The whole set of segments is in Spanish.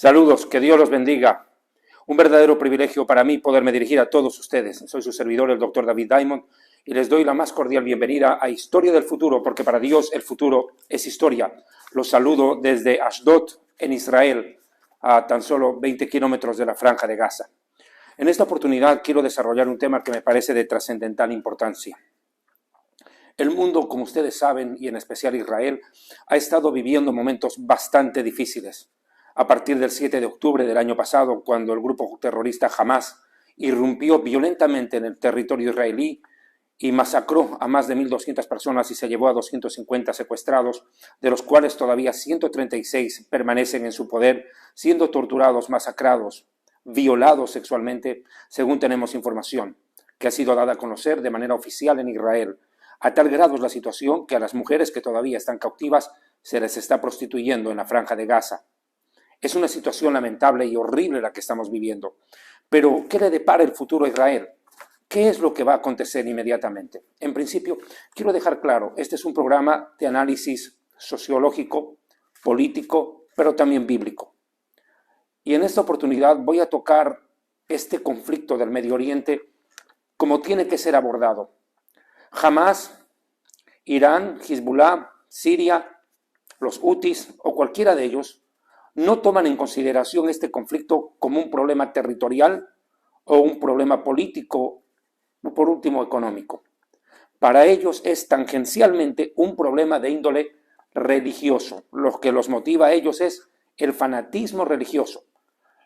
Saludos, que Dios los bendiga. Un verdadero privilegio para mí poderme dirigir a todos ustedes. Soy su servidor, el Dr. David Diamond, y les doy la más cordial bienvenida a Historia del Futuro, porque para Dios el futuro es historia. Los saludo desde Ashdod, en Israel, a tan solo 20 kilómetros de la Franja de Gaza. En esta oportunidad quiero desarrollar un tema que me parece de trascendental importancia. El mundo, como ustedes saben, y en especial Israel, ha estado viviendo momentos bastante difíciles. A partir del 7 de octubre del año pasado, cuando el grupo terrorista Hamas irrumpió violentamente en el territorio israelí y masacró a más de 1.200 personas y se llevó a 250 secuestrados, de los cuales todavía 136 permanecen en su poder, siendo torturados, masacrados, violados sexualmente, según tenemos información, que ha sido dada a conocer de manera oficial en Israel. A tal grado es la situación que a las mujeres que todavía están cautivas se les está prostituyendo en la Franja de Gaza. Es una situación lamentable y horrible la que estamos viviendo. Pero, ¿qué le depara el futuro a Israel? ¿Qué es lo que va a acontecer inmediatamente? En principio, quiero dejar claro, este es un programa de análisis sociológico, político, pero también bíblico. Y en esta oportunidad voy a tocar este conflicto del Medio Oriente como tiene que ser abordado. Hamas, Irán, Hezbollah, Siria, los Hutis o cualquiera de ellos no toman en consideración este conflicto como un problema territorial o un problema político o por último económico. Para ellos es tangencialmente un problema de índole religioso. Lo que los motiva a ellos es el fanatismo religioso,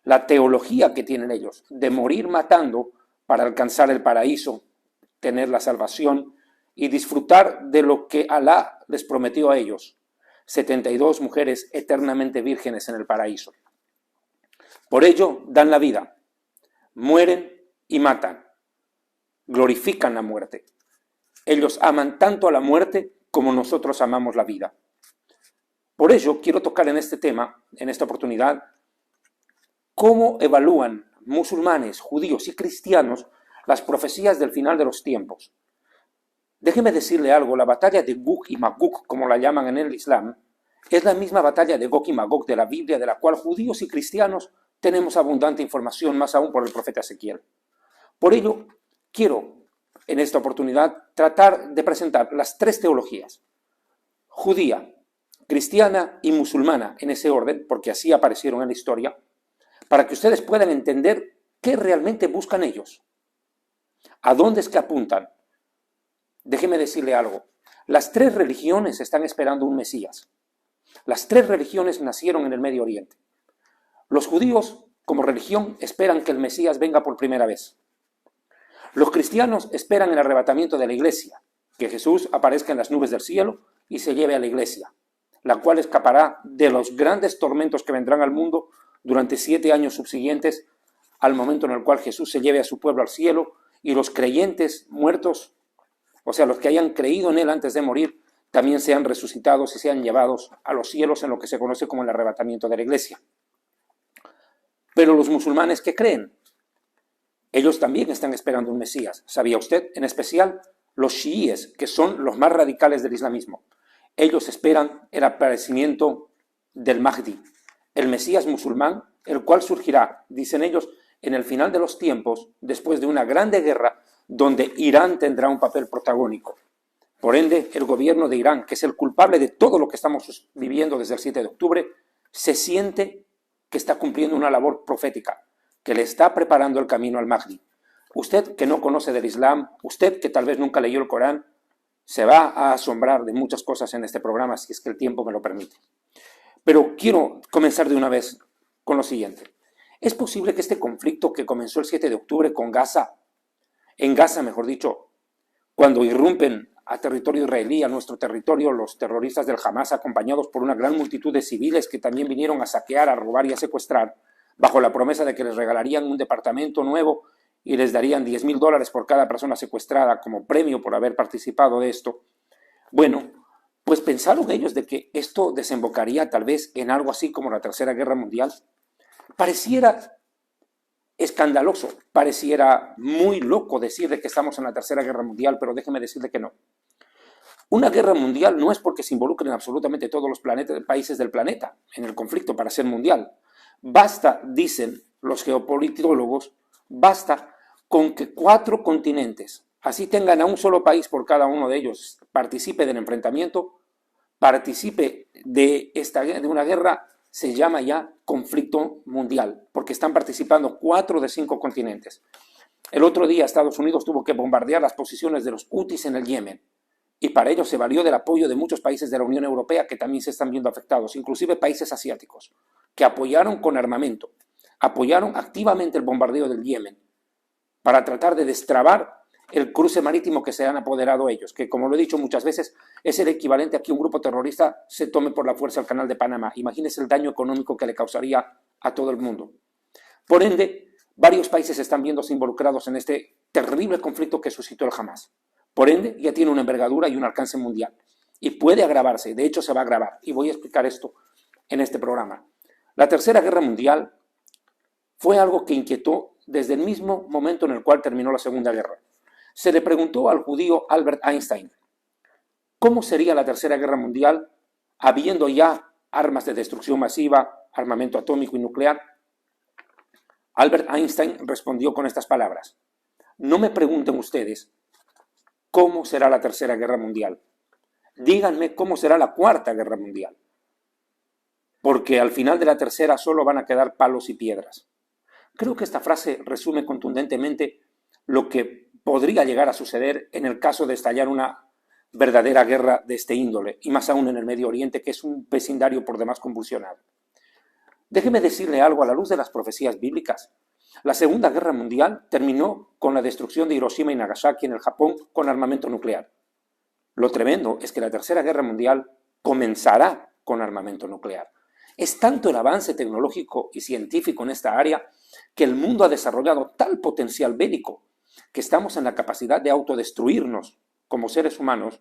la teología que tienen ellos de morir matando para alcanzar el paraíso, tener la salvación y disfrutar de lo que Alá les prometió a ellos. 72 mujeres eternamente vírgenes en el paraíso. Por ello dan la vida, mueren y matan, glorifican la muerte. Ellos aman tanto a la muerte como nosotros amamos la vida. Por ello quiero tocar en este tema, en esta oportunidad, cómo evalúan musulmanes, judíos y cristianos las profecías del final de los tiempos. Déjeme decirle algo, la batalla de Gog y Magog, como la llaman en el Islam, es la misma batalla de Gog y Magog de la Biblia, de la cual judíos y cristianos tenemos abundante información, más aún por el profeta Ezequiel. Por ello, quiero, en esta oportunidad, tratar de presentar las tres teologías, judía, cristiana y musulmana, en ese orden, porque así aparecieron en la historia, para que ustedes puedan entender qué realmente buscan ellos, a dónde es que apuntan. Déjeme decirle algo, las tres religiones están esperando un Mesías. Las tres religiones nacieron en el Medio Oriente. Los judíos, como religión, esperan que el Mesías venga por primera vez. Los cristianos esperan el arrebatamiento de la iglesia, que Jesús aparezca en las nubes del cielo y se lleve a la iglesia, la cual escapará de los grandes tormentos que vendrán al mundo durante 7 años subsiguientes al momento en el cual Jesús se lleve a su pueblo al cielo y los creyentes muertos, o sea, los que hayan creído en él antes de morir, también sean resucitados y sean llevados a los cielos en lo que se conoce como el arrebatamiento de la iglesia. Pero los musulmanes, ¿qué creen? Ellos también están esperando un Mesías. ¿Sabía usted? En especial los chiíes, que son los más radicales del islamismo. Ellos esperan el aparecimiento del Mahdi, el Mesías musulmán, el cual surgirá, dicen ellos, en el final de los tiempos, después de una grande guerra, donde Irán tendrá un papel protagónico. Por ende, el gobierno de Irán, que es el culpable de todo lo que estamos viviendo desde el 7 de octubre, se siente que está cumpliendo una labor profética, que le está preparando el camino al Mahdi. Usted que no conoce del Islam, usted que tal vez nunca leyó el Corán, se va a asombrar de muchas cosas en este programa, si es que el tiempo me lo permite. Pero quiero comenzar de una vez con lo siguiente. ¿Es posible que este conflicto que comenzó el 7 de octubre con Gaza, en Gaza, mejor dicho, cuando irrumpen a territorio israelí, a nuestro territorio, los terroristas del Hamas, acompañados por una gran multitud de civiles que también vinieron a saquear, a robar y a secuestrar, bajo la promesa de que les regalarían un departamento nuevo y les darían $10,000 por cada persona secuestrada como premio por haber participado de esto? Bueno, pues pensaron ellos de que esto desembocaría tal vez en algo así como la Tercera Guerra Mundial. Pareciera escandaloso, pareciera muy loco decir de que estamos en la Tercera Guerra Mundial, pero déjeme decirle que no. Una guerra mundial no es porque se involucren absolutamente todos los países del planeta en el conflicto para ser mundial. Basta, dicen los geopolitólogos, basta con que 4 continentes, así tengan a un solo país por cada uno de ellos, participe del enfrentamiento, participe de una guerra, se llama ya conflicto mundial, porque están participando 4 de 5 continentes. El otro día Estados Unidos tuvo que bombardear las posiciones de los hutis en el Yemen, y para ello se valió del apoyo de muchos países de la Unión Europea que también se están viendo afectados, inclusive países asiáticos, que apoyaron con armamento, apoyaron activamente el bombardeo del Yemen para tratar de destrabar el cruce marítimo que se han apoderado ellos, que como lo he dicho muchas veces, es el equivalente a que un grupo terrorista se tome por la fuerza el canal de Panamá. Imagínense el daño económico que le causaría a todo el mundo. Por ende, varios países están viéndose involucrados en este terrible conflicto que suscitó el Hamas. Por ende, ya tiene una envergadura y un alcance mundial. Y puede agravarse, de hecho se va a agravar. Y voy a explicar esto en este programa. La Tercera Guerra Mundial fue algo que inquietó desde el mismo momento en el cual terminó la Segunda Guerra. Se le preguntó al judío Albert Einstein, ¿cómo sería la Tercera Guerra Mundial habiendo ya armas de destrucción masiva, armamento atómico y nuclear? Albert Einstein respondió con estas palabras: no me pregunten ustedes cómo será la Tercera Guerra Mundial. Díganme cómo será la Cuarta Guerra Mundial. Porque al final de la tercera solo van a quedar palos y piedras. Creo que esta frase resume contundentemente lo que podría llegar a suceder en el caso de estallar una verdadera guerra de este índole, y más aún en el Medio Oriente, que es un vecindario por demás convulsionado. Déjeme decirle algo a la luz de las profecías bíblicas. La Segunda Guerra Mundial terminó con la destrucción de Hiroshima y Nagasaki en el Japón con armamento nuclear. Lo tremendo es que la Tercera Guerra Mundial comenzará con armamento nuclear. Es tanto el avance tecnológico y científico en esta área que el mundo ha desarrollado tal potencial bélico que estamos en la capacidad de autodestruirnos como seres humanos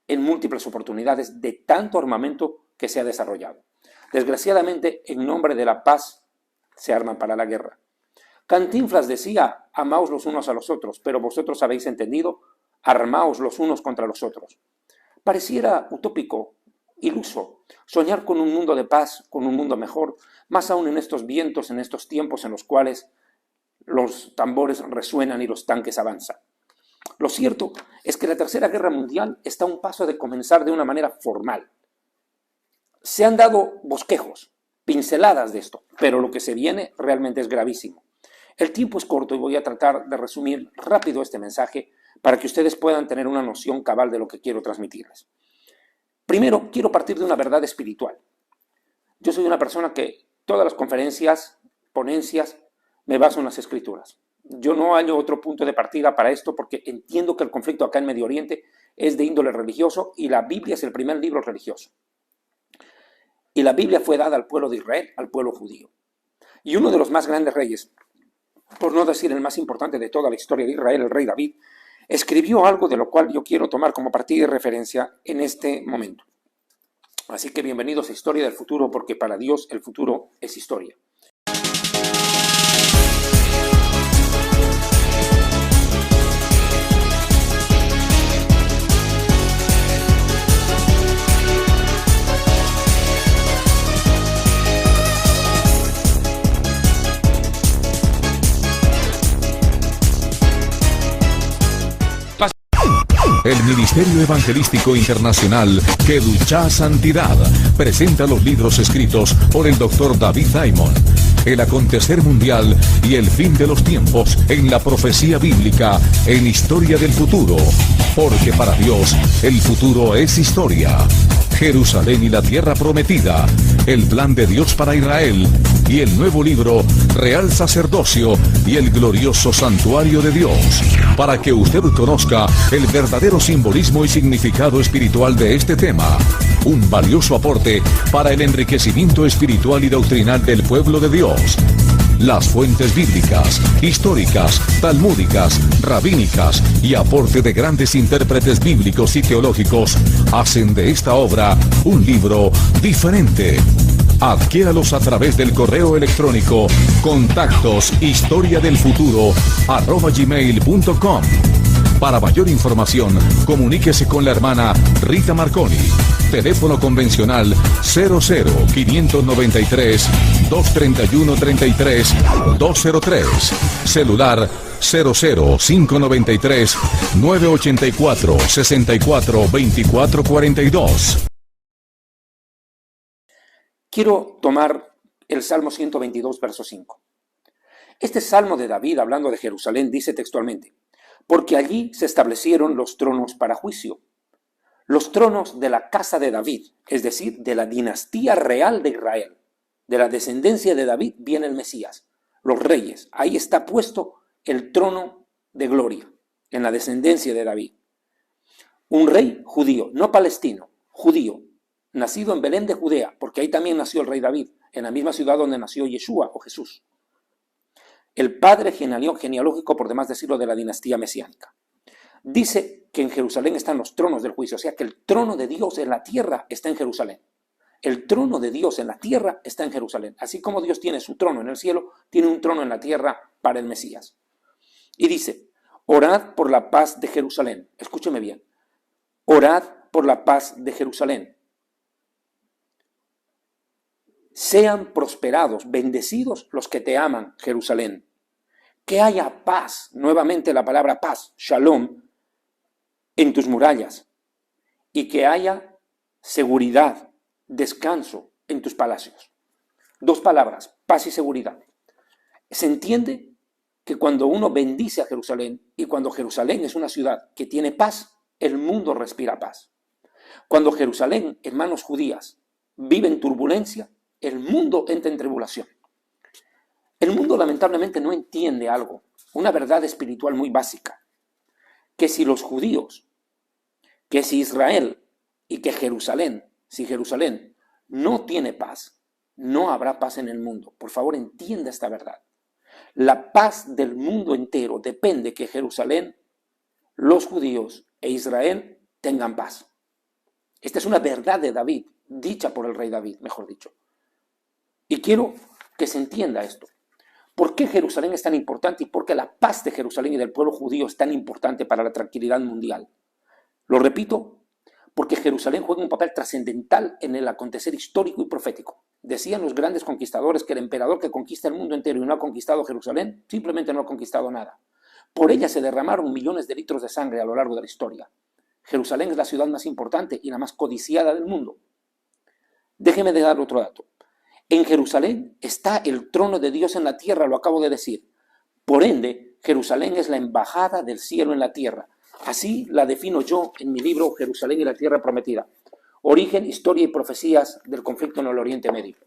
en múltiples oportunidades de tanto armamento que se ha desarrollado. Desgraciadamente, en nombre de la paz, se arman para la guerra. Cantinflas decía, amaos los unos a los otros, pero vosotros habéis entendido, armaos los unos contra los otros. Pareciera utópico, iluso, soñar con un mundo de paz, con un mundo mejor, más aún en estos vientos, en estos tiempos en los cuales los tambores resuenan y los tanques avanzan. Lo cierto es que la Tercera Guerra Mundial está a un paso de comenzar de una manera formal. Se han dado bosquejos, pinceladas de esto, pero lo que se viene realmente es gravísimo. El tiempo es corto y voy a tratar de resumir rápido este mensaje para que ustedes puedan tener una noción cabal de lo que quiero transmitirles. Primero, quiero partir de una verdad espiritual. Yo soy una persona que todas las conferencias, ponencias, me baso en las Escrituras. Yo no hallo otro punto de partida para esto porque entiendo que el conflicto acá en Medio Oriente es de índole religioso y la Biblia es el primer libro religioso. Y la Biblia fue dada al pueblo de Israel, al pueblo judío. Y uno de los más grandes reyes, por no decir el más importante de toda la historia de Israel, el rey David, escribió algo de lo cual yo quiero tomar como partida y referencia en este momento. Así que bienvenidos a Historia del Futuro, porque para Dios el futuro es historia. El Ministerio Evangelístico Internacional Kedushá Santidad presenta los libros escritos por el Dr. David Diamond, El acontecer mundial y el fin de los tiempos en la profecía bíblica en Historia del Futuro, porque para Dios el futuro es historia. Jerusalén y la tierra prometida, el plan de Dios para Israel y el nuevo libro Real Sacerdocio y el glorioso Santuario de Dios, para que usted conozca el verdadero simbolismo y significado espiritual de este tema. Un valioso aporte para el enriquecimiento espiritual y doctrinal del pueblo de Dios. Las fuentes bíblicas, históricas, talmúdicas, rabínicas y aporte de grandes intérpretes bíblicos y teológicos hacen de esta obra un libro diferente. Adquiéralos a través del correo electrónico contactos historiadelfuturo@gmail.com. Para mayor información, comuníquese con la hermana Rita Marconi. Teléfono convencional 00-593-231-33-203. Celular 00-593-984-64-2442. Quiero tomar el Salmo 122, verso 5. Este Salmo de David, hablando de Jerusalén, dice textualmente: porque allí se establecieron los tronos para juicio. Los tronos de la casa de David, es decir, de la dinastía real de Israel. De la descendencia de David viene el Mesías, los reyes. Ahí está puesto el trono de gloria, en la descendencia de David. Un rey judío, no palestino, judío, nacido en Belén de Judea, porque ahí también nació el rey David, en la misma ciudad donde nació Yeshua o Jesús. El padre genealógico, por demás decirlo, de la dinastía mesiánica. Dice que en Jerusalén están los tronos del juicio, o sea que el trono de Dios en la tierra está en Jerusalén. El trono de Dios en la tierra está en Jerusalén. Así como Dios tiene su trono en el cielo, tiene un trono en la tierra para el Mesías. Y dice: orad por la paz de Jerusalén. Escúcheme bien. Orad por la paz de Jerusalén. Sean prosperados, bendecidos los que te aman, Jerusalén. Que haya paz, nuevamente la palabra paz, shalom, en tus murallas. Y que haya seguridad, descanso en tus palacios. Dos palabras, paz y seguridad. Se entiende que cuando uno bendice a Jerusalén y cuando Jerusalén es una ciudad que tiene paz, el mundo respira paz. Cuando Jerusalén, hermanos judías, vive en turbulencia, el mundo entra en tribulación. El mundo lamentablemente no entiende algo, una verdad espiritual muy básica, que si los judíos, que si Israel y que Jerusalén, si Jerusalén no tiene paz, no habrá paz en el mundo. Por favor, entienda esta verdad. La paz del mundo entero depende que Jerusalén, los judíos e Israel tengan paz. Esta es una verdad de David, dicha por el rey David, mejor dicho. Y quiero que se entienda esto. ¿Por qué Jerusalén es tan importante y por qué la paz de Jerusalén y del pueblo judío es tan importante para la tranquilidad mundial? Lo repito, porque Jerusalén juega un papel trascendental en el acontecer histórico y profético. Decían los grandes conquistadores que el emperador que conquista el mundo entero y no ha conquistado Jerusalén, simplemente no ha conquistado nada. Por ella se derramaron millones de litros de sangre a lo largo de la historia. Jerusalén es la ciudad más importante y la más codiciada del mundo. Déjeme de dar otro dato. En Jerusalén está el trono de Dios en la tierra, lo acabo de decir. Por ende, Jerusalén es la embajada del cielo en la tierra. Así la defino yo en mi libro Jerusalén y la tierra prometida. Origen, historia y profecías del conflicto en el Oriente Medio.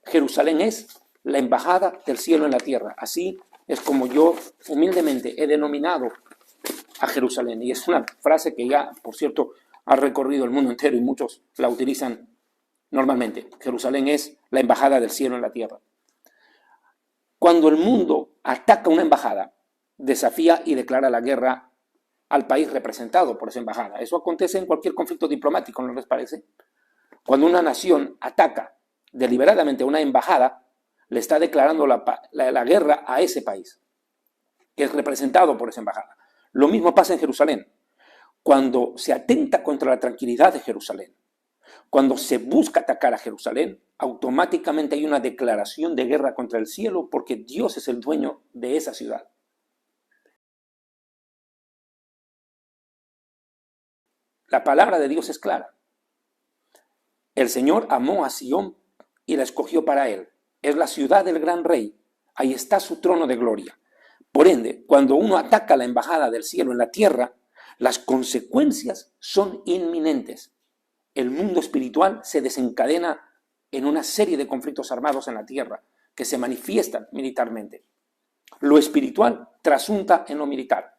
Jerusalén es la embajada del cielo en la tierra. Así es como yo humildemente he denominado a Jerusalén. Y es una frase que ya, por cierto, ha recorrido el mundo entero y muchos la utilizan normalmente. Jerusalén es la embajada del cielo en la tierra. Cuando el mundo ataca una embajada, desafía y declara la guerra al país representado por esa embajada. Eso acontece en cualquier conflicto diplomático, ¿no les parece? Cuando una nación ataca deliberadamente una embajada, le está declarando la guerra a ese país, que es representado por esa embajada. Lo mismo pasa en Jerusalén. Cuando se atenta contra la tranquilidad de Jerusalén, cuando se busca atacar a Jerusalén, automáticamente hay una declaración de guerra contra el cielo porque Dios es el dueño de esa ciudad. La palabra de Dios es clara. El Señor amó a Sión y la escogió para él. Es la ciudad del gran rey. Ahí está su trono de gloria. Por ende, cuando uno ataca la embajada del cielo en la tierra, las consecuencias son inminentes. El mundo espiritual se desencadena en una serie de conflictos armados en la tierra que se manifiestan militarmente. Lo espiritual trasunta en lo militar.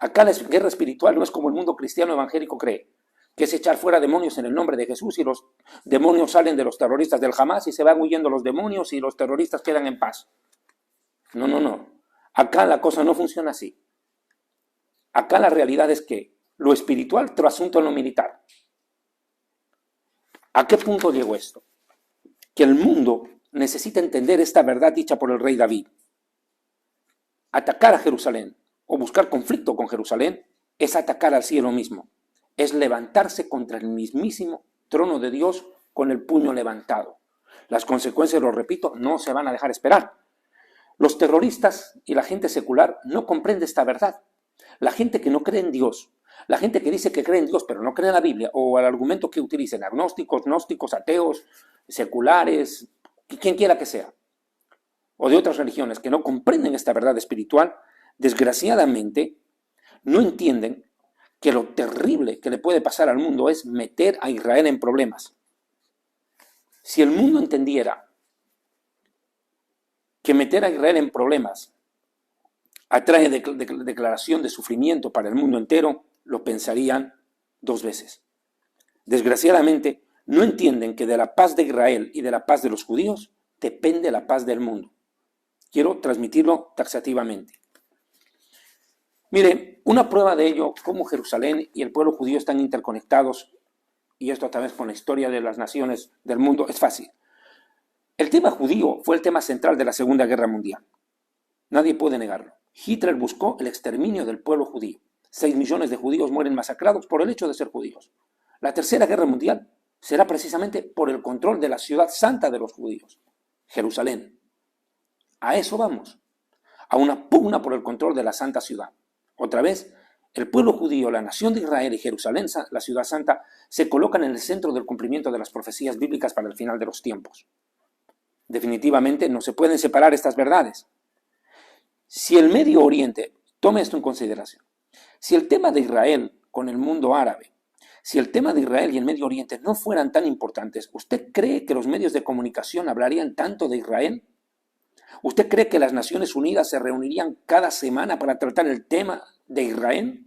Acá la guerra espiritual no es como el mundo cristiano evangélico cree, que es echar fuera demonios en el nombre de Jesús y los demonios salen de los terroristas del Hamas y se van huyendo los demonios y los terroristas quedan en paz. No. Acá la cosa no funciona así. Acá la realidad es que lo espiritual trasunta en lo militar. ¿A qué punto llegó esto? Que el mundo necesita entender esta verdad dicha por el rey David. Atacar a Jerusalén o buscar conflicto con Jerusalén es atacar al cielo mismo. Es levantarse contra el mismísimo trono de Dios con el puño levantado. Las consecuencias, lo repito, no se van a dejar esperar. Los terroristas y la gente secular no comprende esta verdad. La gente que no cree en Dios, la gente que dice que cree en Dios pero no cree en la Biblia, o el argumento que utilicen, agnósticos, gnósticos, ateos, seculares, quien quiera que sea, o de otras religiones que no comprenden esta verdad espiritual, desgraciadamente no entienden que lo terrible que le puede pasar al mundo es meter a Israel en problemas. Si el mundo entendiera que meter a Israel en problemas atrae declaración de sufrimiento para el mundo entero, lo pensarían dos veces. Desgraciadamente, no entienden que de la paz de Israel y de la paz de los judíos depende la paz del mundo. Quiero transmitirlo taxativamente. Mire, una prueba de ello, cómo Jerusalén y el pueblo judío están interconectados, y esto a través con la historia de las naciones del mundo, es fácil. El tema judío fue el tema central de la Segunda Guerra Mundial. Nadie puede negarlo. Hitler buscó el exterminio del pueblo judío. 6 millones de judíos mueren masacrados por el hecho de ser judíos. La Tercera Guerra Mundial será precisamente por el control de la ciudad santa de los judíos, Jerusalén. A eso vamos, a una pugna por el control de la santa ciudad. Otra vez, el pueblo judío, la nación de Israel y Jerusalén, la ciudad santa, se colocan en el centro del cumplimiento de las profecías bíblicas para el final de los tiempos. Definitivamente no se pueden separar estas verdades. Si el Medio Oriente, tome esto en consideración, si el tema de Israel con el mundo árabe, si el tema de Israel y el Medio Oriente no fueran tan importantes, ¿usted cree que los medios de comunicación hablarían tanto de Israel? ¿Usted cree que las Naciones Unidas se reunirían cada semana para tratar el tema de Israel?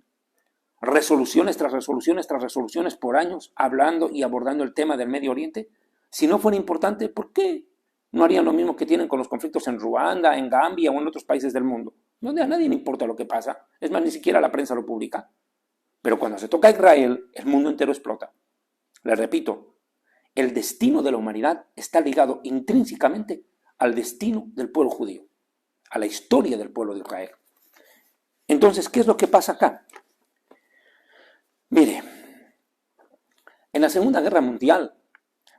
Resoluciones tras resoluciones tras resoluciones por años, hablando y abordando el tema del Medio Oriente. Si no fuera importante, ¿por qué no harían lo mismo que tienen con los conflictos en Ruanda, en Gambia o en otros países del mundo? Donde a nadie le importa lo que pasa. Es más, ni siquiera la prensa lo publica. Pero cuando se toca a Israel, el mundo entero explota. Les repito, el destino de la humanidad está ligado intrínsecamente al destino del pueblo judío, a la historia del pueblo de Israel. Entonces, ¿qué es lo que pasa acá? Mire, en la Segunda Guerra Mundial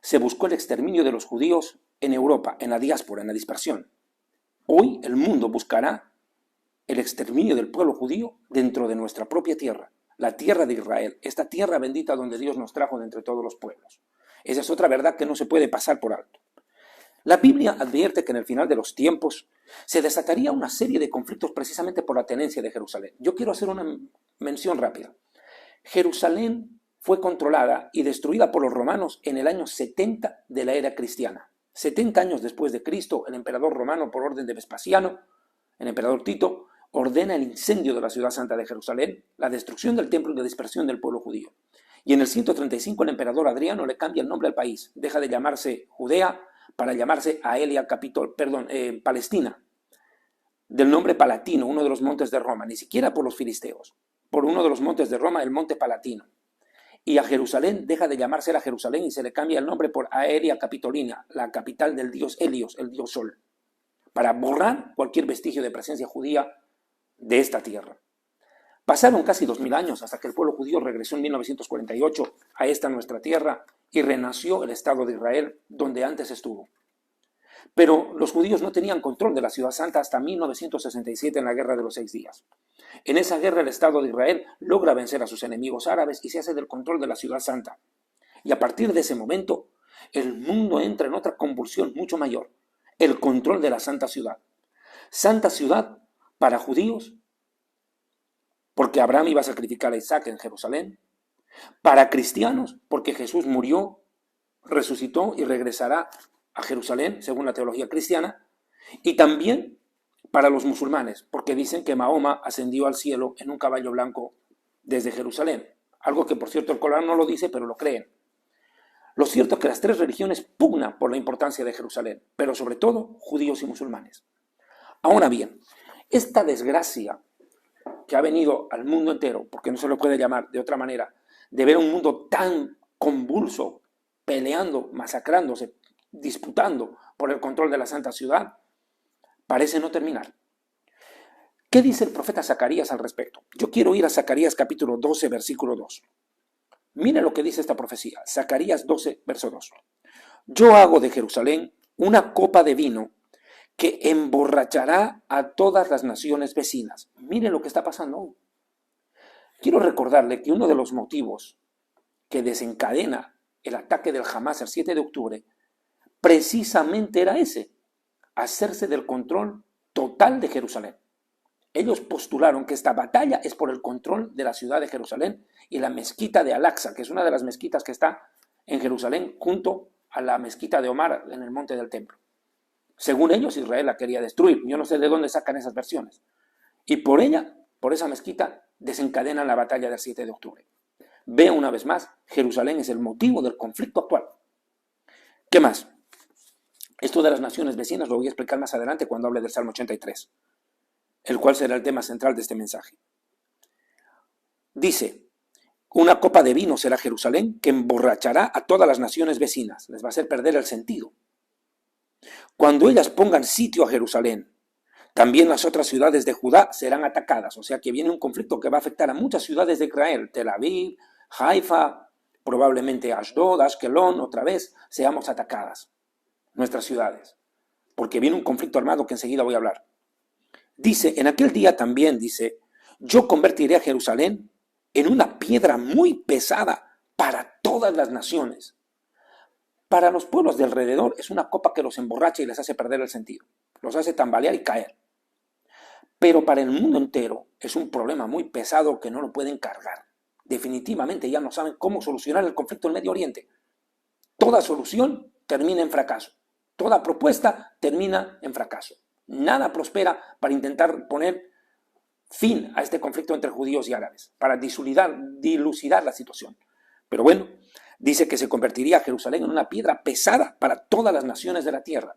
se buscó el exterminio de los judíos en Europa, en la diáspora, en la dispersión. Hoy el mundo buscará el exterminio del pueblo judío dentro de nuestra propia tierra, la tierra de Israel, esta tierra bendita donde Dios nos trajo de entre todos los pueblos. Esa es otra verdad que no se puede pasar por alto. La Biblia advierte que en el final de los tiempos se desataría una serie de conflictos precisamente por la tenencia de Jerusalén. Yo quiero hacer una mención rápida. Jerusalén fue controlada y destruida por los romanos en el año 70 de la era cristiana. 70 años después de Cristo, el emperador romano, por orden de Vespasiano, el emperador Tito, ordena el incendio de la ciudad santa de Jerusalén, la destrucción del templo y la dispersión del pueblo judío. Y en el 135 el emperador Adriano le cambia el nombre al país. Deja de llamarse Judea para llamarse Palestina, del nombre Palatino, uno de los montes de Roma, ni siquiera por los filisteos, por uno de los montes de Roma, el monte Palatino. Y a Jerusalén deja de llamarse la Jerusalén y se le cambia el nombre por Aelia Capitolina, la capital del dios Helios, el dios Sol, para borrar cualquier vestigio de presencia judía de esta tierra. Pasaron casi 2000 años hasta que el pueblo judío regresó en 1948 a esta nuestra tierra y renació el Estado de Israel donde antes estuvo. Pero los judíos no tenían control de la ciudad santa hasta 1967 en la Guerra de los 6 días. En esa guerra el Estado de Israel logra vencer a sus enemigos árabes y se hace del control de la ciudad santa. Y a partir de ese momento, el mundo entra en otra convulsión mucho mayor, el control de la santa ciudad. Santa ciudad para judíos, porque Abraham iba a sacrificar a Isaac en Jerusalén. Para cristianos, porque Jesús murió, resucitó y regresará a Jerusalén, según la teología cristiana. Y también para los musulmanes, porque dicen que Mahoma ascendió al cielo en un caballo blanco desde Jerusalén. Algo que, por cierto, el Corán no lo dice, pero lo creen. Lo cierto es que las tres religiones pugnan por la importancia de Jerusalén, pero sobre todo judíos y musulmanes. Ahora bien, esta desgracia que ha venido al mundo entero, porque no se lo puede llamar de otra manera, de ver un mundo tan convulso, peleando, masacrándose, disputando por el control de la santa ciudad, parece no terminar. ¿Qué dice el profeta Zacarías al respecto? Yo quiero ir a Zacarías capítulo 12, versículo 2. Mire lo que dice esta profecía, Zacarías 12, verso 2. Yo hago de Jerusalén una copa de vino que emborrachará a todas las naciones vecinas. Mire lo que está pasando hoy. Quiero recordarle que uno de los motivos que desencadena el ataque del Hamas el 7 de octubre precisamente era ese, hacerse del control total de Jerusalén. Ellos postularon que esta batalla es por el control de la ciudad de Jerusalén y la mezquita de Al-Aqsa, que es una de las mezquitas que está en Jerusalén junto a la mezquita de Omar en el monte del templo. Según ellos, Israel la quería destruir. Yo no sé de dónde sacan esas versiones. Y por ella, por esa mezquita, desencadenan la batalla del 7 de octubre. Vea una vez más, Jerusalén es el motivo del conflicto actual. ¿Qué más? Esto de las naciones vecinas lo voy a explicar más adelante cuando hable del Salmo 83, el cual será el tema central de este mensaje. Dice, una copa de vino será Jerusalén que emborrachará a todas las naciones vecinas. Les va a hacer perder el sentido. Cuando ellas pongan sitio a Jerusalén, también las otras ciudades de Judá serán atacadas. O sea que viene un conflicto que va a afectar a muchas ciudades de Israel. Tel Aviv, Haifa, probablemente Ashdod, Ashkelon, otra vez, seamos atacadas. Nuestras ciudades. Porque viene un conflicto armado que enseguida voy a hablar. Dice, en aquel día también, dice, yo convertiré a Jerusalén en una piedra muy pesada para todas las naciones. Para los pueblos de alrededor es una copa que los emborracha y les hace perder el sentido. Los hace tambalear y caer. Pero para el mundo entero es un problema muy pesado que no lo pueden cargar. Definitivamente ya no saben cómo solucionar el conflicto en Medio Oriente. Toda solución termina en fracaso. Toda propuesta termina en fracaso. Nada prospera para intentar poner fin a este conflicto entre judíos y árabes, para dilucidar la situación. Pero bueno, dice que se convertiría a Jerusalén en una piedra pesada para todas las naciones de la tierra.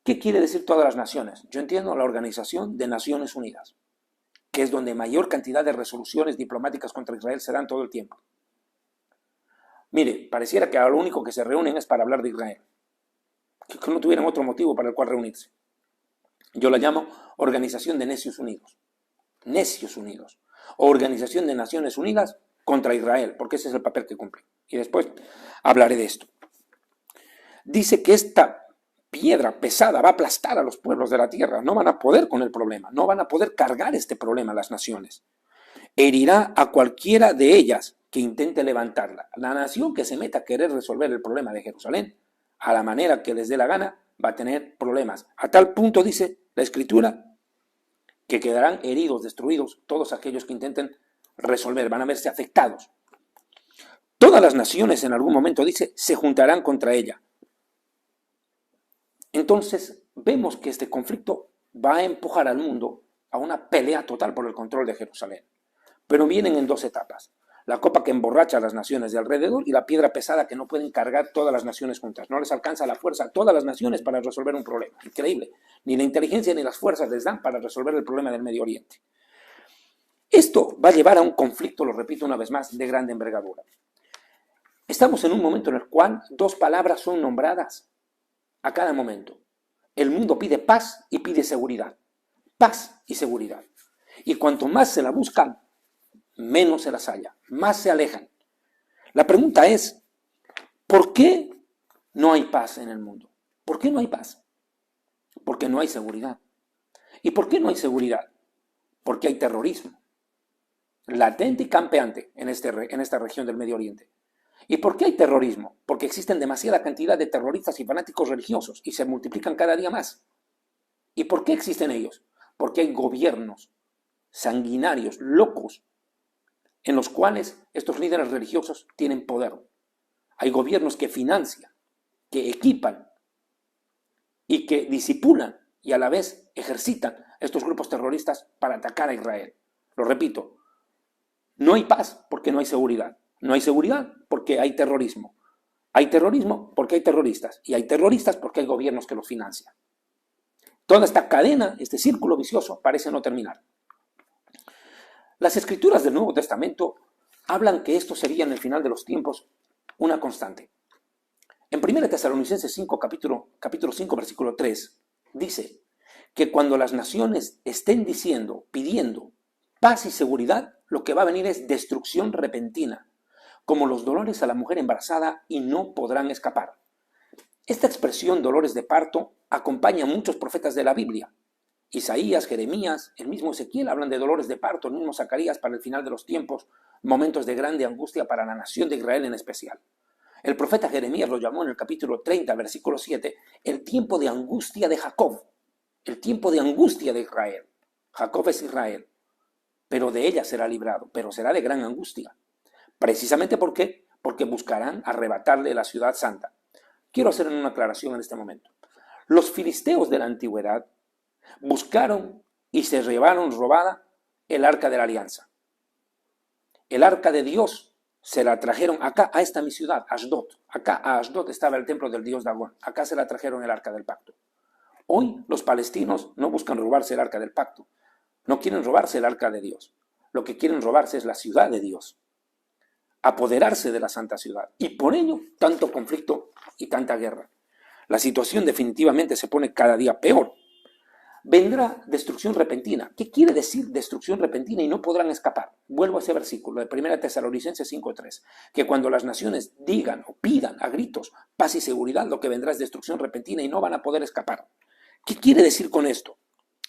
¿Qué quiere decir todas las naciones? Yo entiendo la Organización de Naciones Unidas, que es donde mayor cantidad de resoluciones diplomáticas contra Israel se dan todo el tiempo. Mire, pareciera que lo único que se reúnen es para hablar de Israel, que no tuvieran otro motivo para el cual reunirse. Yo la llamo Organización de Necios Unidos. Necios Unidos. O Organización de Naciones Unidas contra Israel, porque ese es el papel que cumple. Y después hablaré de esto. Dice que esta piedra pesada va a aplastar a los pueblos de la tierra. No van a poder con el problema. No van a poder cargar este problema a las naciones. Herirá a cualquiera de ellas que intente levantarla. La nación que se meta a querer resolver el problema de Jerusalén, a la manera que les dé la gana, va a tener problemas. A tal punto, dice la Escritura, que quedarán heridos, destruidos, todos aquellos que intenten resolver, van a verse afectados. Todas las naciones en algún momento, dice, se juntarán contra ella. Entonces, vemos que este conflicto va a empujar al mundo a una pelea total por el control de Jerusalén. Pero vienen en dos etapas. La copa que emborracha a las naciones de alrededor y la piedra pesada que no pueden cargar todas las naciones juntas. No les alcanza la fuerza a todas las naciones para resolver un problema. Increíble. Ni la inteligencia ni las fuerzas les dan para resolver el problema del Medio Oriente. Esto va a llevar a un conflicto, lo repito una vez más, de grande envergadura. Estamos en un momento en el cual dos palabras son nombradas a cada momento. El mundo pide paz y pide seguridad. Paz y seguridad. Y cuanto más se la buscan, menos se las halla, más se alejan. La pregunta es, ¿por qué no hay paz en el mundo? ¿Por qué no hay paz? Porque no hay seguridad. ¿Y por qué no hay seguridad? Porque hay terrorismo, latente y campeante en esta región del Medio Oriente. ¿Y por qué hay terrorismo? Porque existen demasiada cantidad de terroristas y fanáticos religiosos y se multiplican cada día más. ¿Y por qué existen ellos? Porque hay gobiernos sanguinarios, locos, en los cuales estos líderes religiosos tienen poder. Hay gobiernos que financian, que equipan y que disipulan y a la vez ejercitan estos grupos terroristas para atacar a Israel. Lo repito, no hay paz porque no hay seguridad. No hay seguridad porque hay terrorismo. Hay terrorismo porque hay terroristas. Y hay terroristas porque hay gobiernos que los financian. Toda esta cadena, este círculo vicioso, parece no terminar. Las escrituras del Nuevo Testamento hablan que esto sería en el final de los tiempos una constante. En 1 Tesalonicenses 5, capítulo 5, versículo 3, dice que cuando las naciones estén pidiendo paz y seguridad, lo que va a venir es destrucción repentina. como los dolores a la mujer embarazada y no podrán escapar. Esta expresión dolores de parto acompaña a muchos profetas de la Biblia. Isaías, Jeremías, el mismo Ezequiel hablan de dolores de parto, el mismo Zacarías para el final de los tiempos, momentos de grande angustia para la nación de Israel en especial. El profeta Jeremías lo llamó en el capítulo 30, versículo 7, el tiempo de angustia de Jacob, el tiempo de angustia de Israel. Jacob es Israel, pero de ella será librado, pero será de gran angustia. Precisamente ¿por qué? Porque buscarán arrebatarle la ciudad santa. Quiero hacer una aclaración en este momento. Los filisteos de la antigüedad buscaron y se llevaron robada el arca de la alianza. El arca de Dios se la trajeron acá, a esta mi ciudad, Ashdod. Acá, a Ashdod estaba el templo del dios Dagón. Acá se la trajeron el arca del pacto. Hoy los palestinos no buscan robarse el arca del pacto. No quieren robarse el arca de Dios. Lo que quieren robarse es la ciudad de Dios. Apoderarse de la santa ciudad. Y por ello, tanto conflicto y tanta guerra. La situación definitivamente se pone cada día peor. Vendrá destrucción repentina. ¿Qué quiere decir destrucción repentina? Y no podrán escapar. Vuelvo a ese versículo de 1 Tesalonicenses 5:3, que cuando las naciones digan o pidan a gritos paz y seguridad, lo que vendrá es destrucción repentina y no van a poder escapar. ¿Qué quiere decir con esto?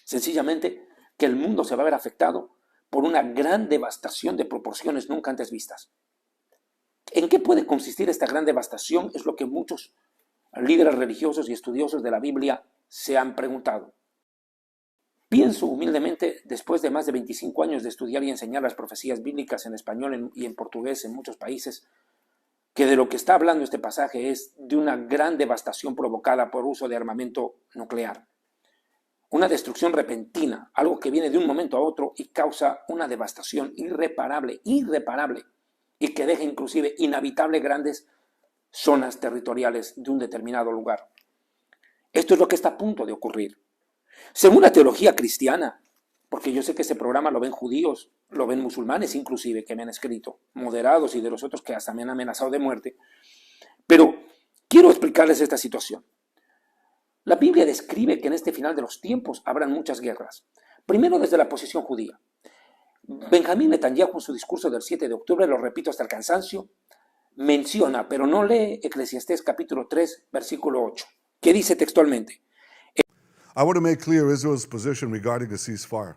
Sencillamente que el mundo se va a ver afectado por una gran devastación de proporciones nunca antes vistas. ¿En qué puede consistir esta gran devastación? Es lo que muchos líderes religiosos y estudiosos de la Biblia se han preguntado. Pienso humildemente, después de más de 25 años de estudiar y enseñar las profecías bíblicas en español y en portugués en muchos países, que de lo que está hablando este pasaje es de una gran devastación provocada por uso de armamento nuclear. Una destrucción repentina, algo que viene de un momento a otro y causa una devastación irreparable, y que deja inclusive inhabitables grandes zonas territoriales de un determinado lugar. Esto es lo que está a punto de ocurrir. Según la teología cristiana, porque yo sé que ese programa lo ven judíos, lo ven musulmanes inclusive, que me han escrito, moderados y de los otros que hasta me han amenazado de muerte, pero quiero explicarles esta situación. La Biblia describe que en este final de los tiempos habrán muchas guerras. Primero desde la posición judía. Benjamín Netanyahu en su discurso del 7 de octubre, lo repito hasta el cansancio, menciona, pero no lee Eclesiastés capítulo 3, versículo 8, que dice textualmente, I want to make clear Israel's position regarding a ceasefire.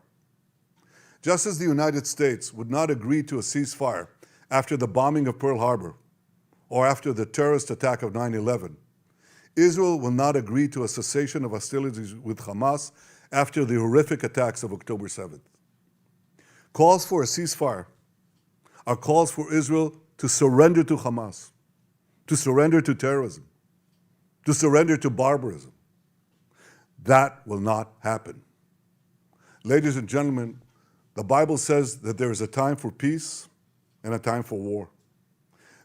Just as the United States would not agree to a ceasefire after the bombing of Pearl Harbor or after the terrorist attack of 9/11, Israel will not agree to a cessation of hostilities with Hamas after the horrific attacks of October 7th. Calls for a ceasefire are calls for Israel to surrender to Hamas, to surrender to terrorism, to surrender to barbarism. That will not happen. Ladies and gentlemen, the Bible says that there is a time for peace and a time for war.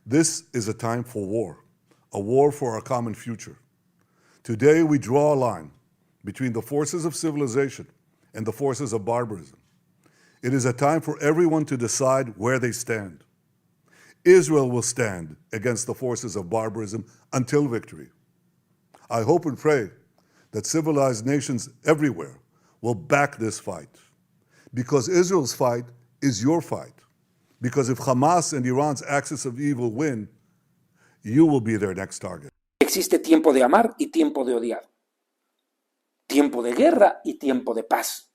This is a time for a war for our common future. Today we draw a line between the forces of civilization and the forces of barbarism. It is a time for everyone to decide where they stand. Israel will stand against the forces of barbarism until victory. I hope and pray that civilized nations everywhere will back this fight. Because Israel's fight is your fight. Because if Hamas and Iran's axis of evil win, you will be their next target. existe tiempo de amar y tiempo de odiar. Tiempo de guerra y tiempo de paz.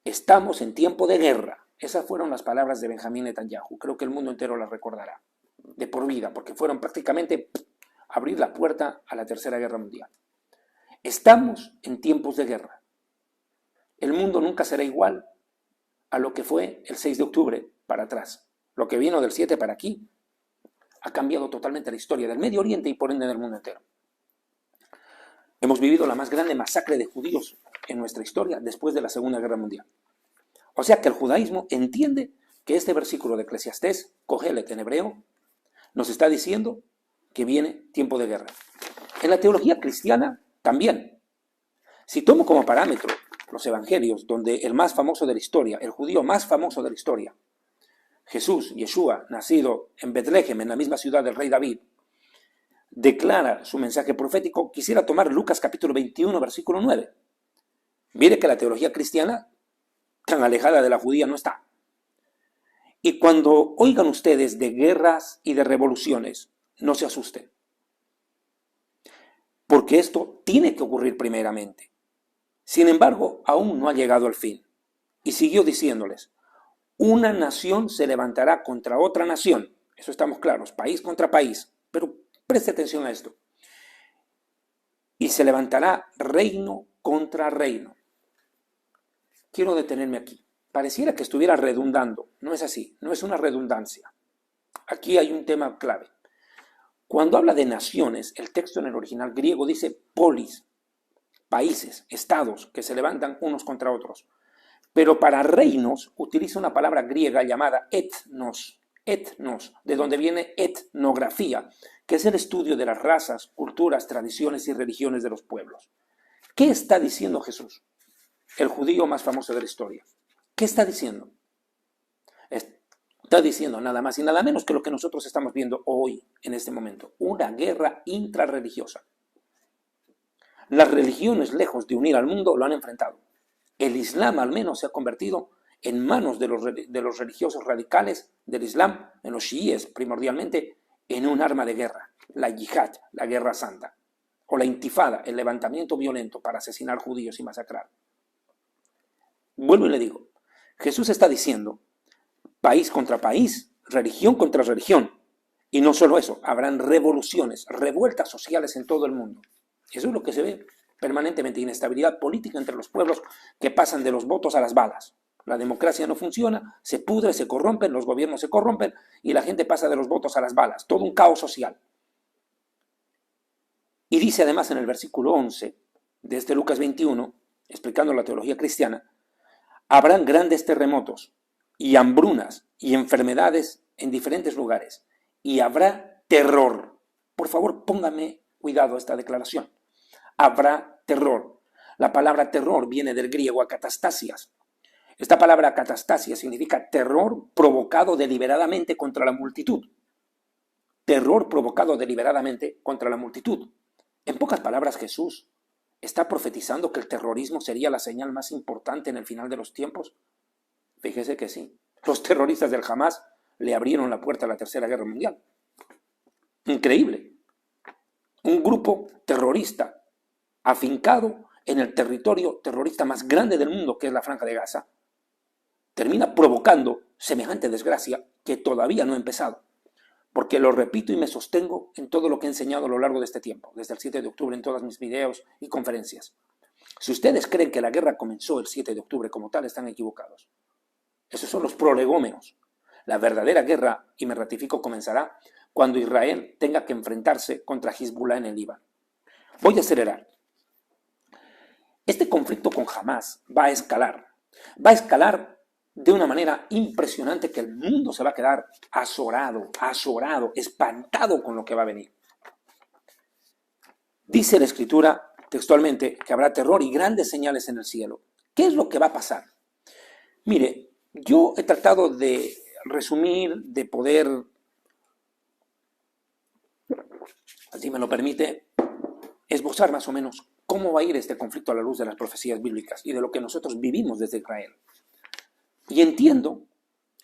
Estamos en tiempo de guerra. Esas fueron las palabras de Benjamín Netanyahu. Creo que el mundo entero las recordará de por vida, porque fueron prácticamente abrir la puerta a la Tercera Guerra Mundial. Estamos en tiempos de guerra. El mundo nunca será igual a lo que fue el 6 de octubre para atrás. Lo que vino del 7 para aquí ha cambiado totalmente la historia del Medio Oriente y por ende del mundo entero. Hemos vivido la más grande masacre de judíos en nuestra historia después de la Segunda Guerra Mundial. O sea que el judaísmo entiende que este versículo de Eclesiastés, Cogelet en hebreo, nos está diciendo que viene tiempo de guerra. En la teología cristiana también. Si tomo como parámetro los evangelios, donde el más famoso de la historia, el judío más famoso de la historia, Jesús, Yeshua, nacido en Betlehem, en la misma ciudad del rey David, declara su mensaje profético, quisiera tomar Lucas capítulo 21, versículo 9. Mire que la teología cristiana tan alejada de la judía no está. Y cuando oigan ustedes de guerras y de revoluciones, no se asusten. Porque esto tiene que ocurrir primeramente. Sin embargo, aún no ha llegado al fin. Y siguió diciéndoles, una nación se levantará contra otra nación. Eso estamos claros, país contra país. Pero preste atención a esto. Y se levantará reino contra reino. Quiero detenerme aquí. Pareciera que estuviera redundando. No es así, no es una redundancia. Aquí hay un tema clave. Cuando habla de naciones, el texto en el original griego dice polis, países, estados que se levantan unos contra otros. Pero para reinos utiliza una palabra griega llamada etnos, de donde viene etnografía, que es el estudio de las razas, culturas, tradiciones y religiones de los pueblos. ¿Qué está diciendo Jesús? El judío más famoso de la historia. ¿Qué está diciendo? Está diciendo nada más y nada menos que lo que nosotros estamos viendo hoy, en este momento. Una guerra intrarreligiosa. Las religiones, lejos de unir al mundo, lo han enfrentado. El Islam, al menos, se ha convertido en manos de los religiosos radicales del Islam, en los chiíes primordialmente, en un arma de guerra. La yihad, la guerra santa. O la intifada, el levantamiento violento para asesinar judíos y masacrar. Vuelvo y le digo, Jesús está diciendo, país contra país, religión contra religión. Y no solo eso, habrán revoluciones, revueltas sociales en todo el mundo. Eso es lo que se ve permanentemente, inestabilidad política entre los pueblos que pasan de los votos a las balas. La democracia no funciona, se pudre, se corrompen, los gobiernos se corrompen y la gente pasa de los votos a las balas. Todo un caos social. Y dice además en el versículo 11 de este Lucas 21, explicando la teología cristiana, habrán grandes terremotos y hambrunas y enfermedades en diferentes lugares. Y habrá terror. Por favor, póngame cuidado a esta declaración. Habrá terror. La palabra terror viene del griego acatastasias. Esta palabra acatastasias significa terror provocado deliberadamente contra la multitud. Terror provocado deliberadamente contra la multitud. En pocas palabras, Jesús está profetizando que el terrorismo sería la señal más importante en el final de los tiempos. Fíjese que sí. Los terroristas del Hamas le abrieron la puerta a la Tercera Guerra Mundial. Increíble. Un grupo terrorista afincado en el territorio terrorista más grande del mundo, que es la Franja de Gaza, termina provocando semejante desgracia que todavía no ha empezado. Porque lo repito y me sostengo en todo lo que he enseñado a lo largo de este tiempo, desde el 7 de octubre en todos mis videos y conferencias. Si ustedes creen que la guerra comenzó el 7 de octubre como tal, están equivocados. Esos son los prolegómenos. La verdadera guerra, y me ratifico, comenzará cuando Israel tenga que enfrentarse contra Hezbollah en el Líbano. Voy a acelerar. Este conflicto con Hamas va a escalar. Va a escalar de una manera impresionante que el mundo se va a quedar azorado, espantado con lo que va a venir. Dice la Escritura textualmente que habrá terror y grandes señales en el cielo. ¿Qué es lo que va a pasar? Mire, yo he tratado de resumir, de poder, así me lo permite, esbozar más o menos cómo va a ir este conflicto a la luz de las profecías bíblicas y de lo que nosotros vivimos desde Israel. Y entiendo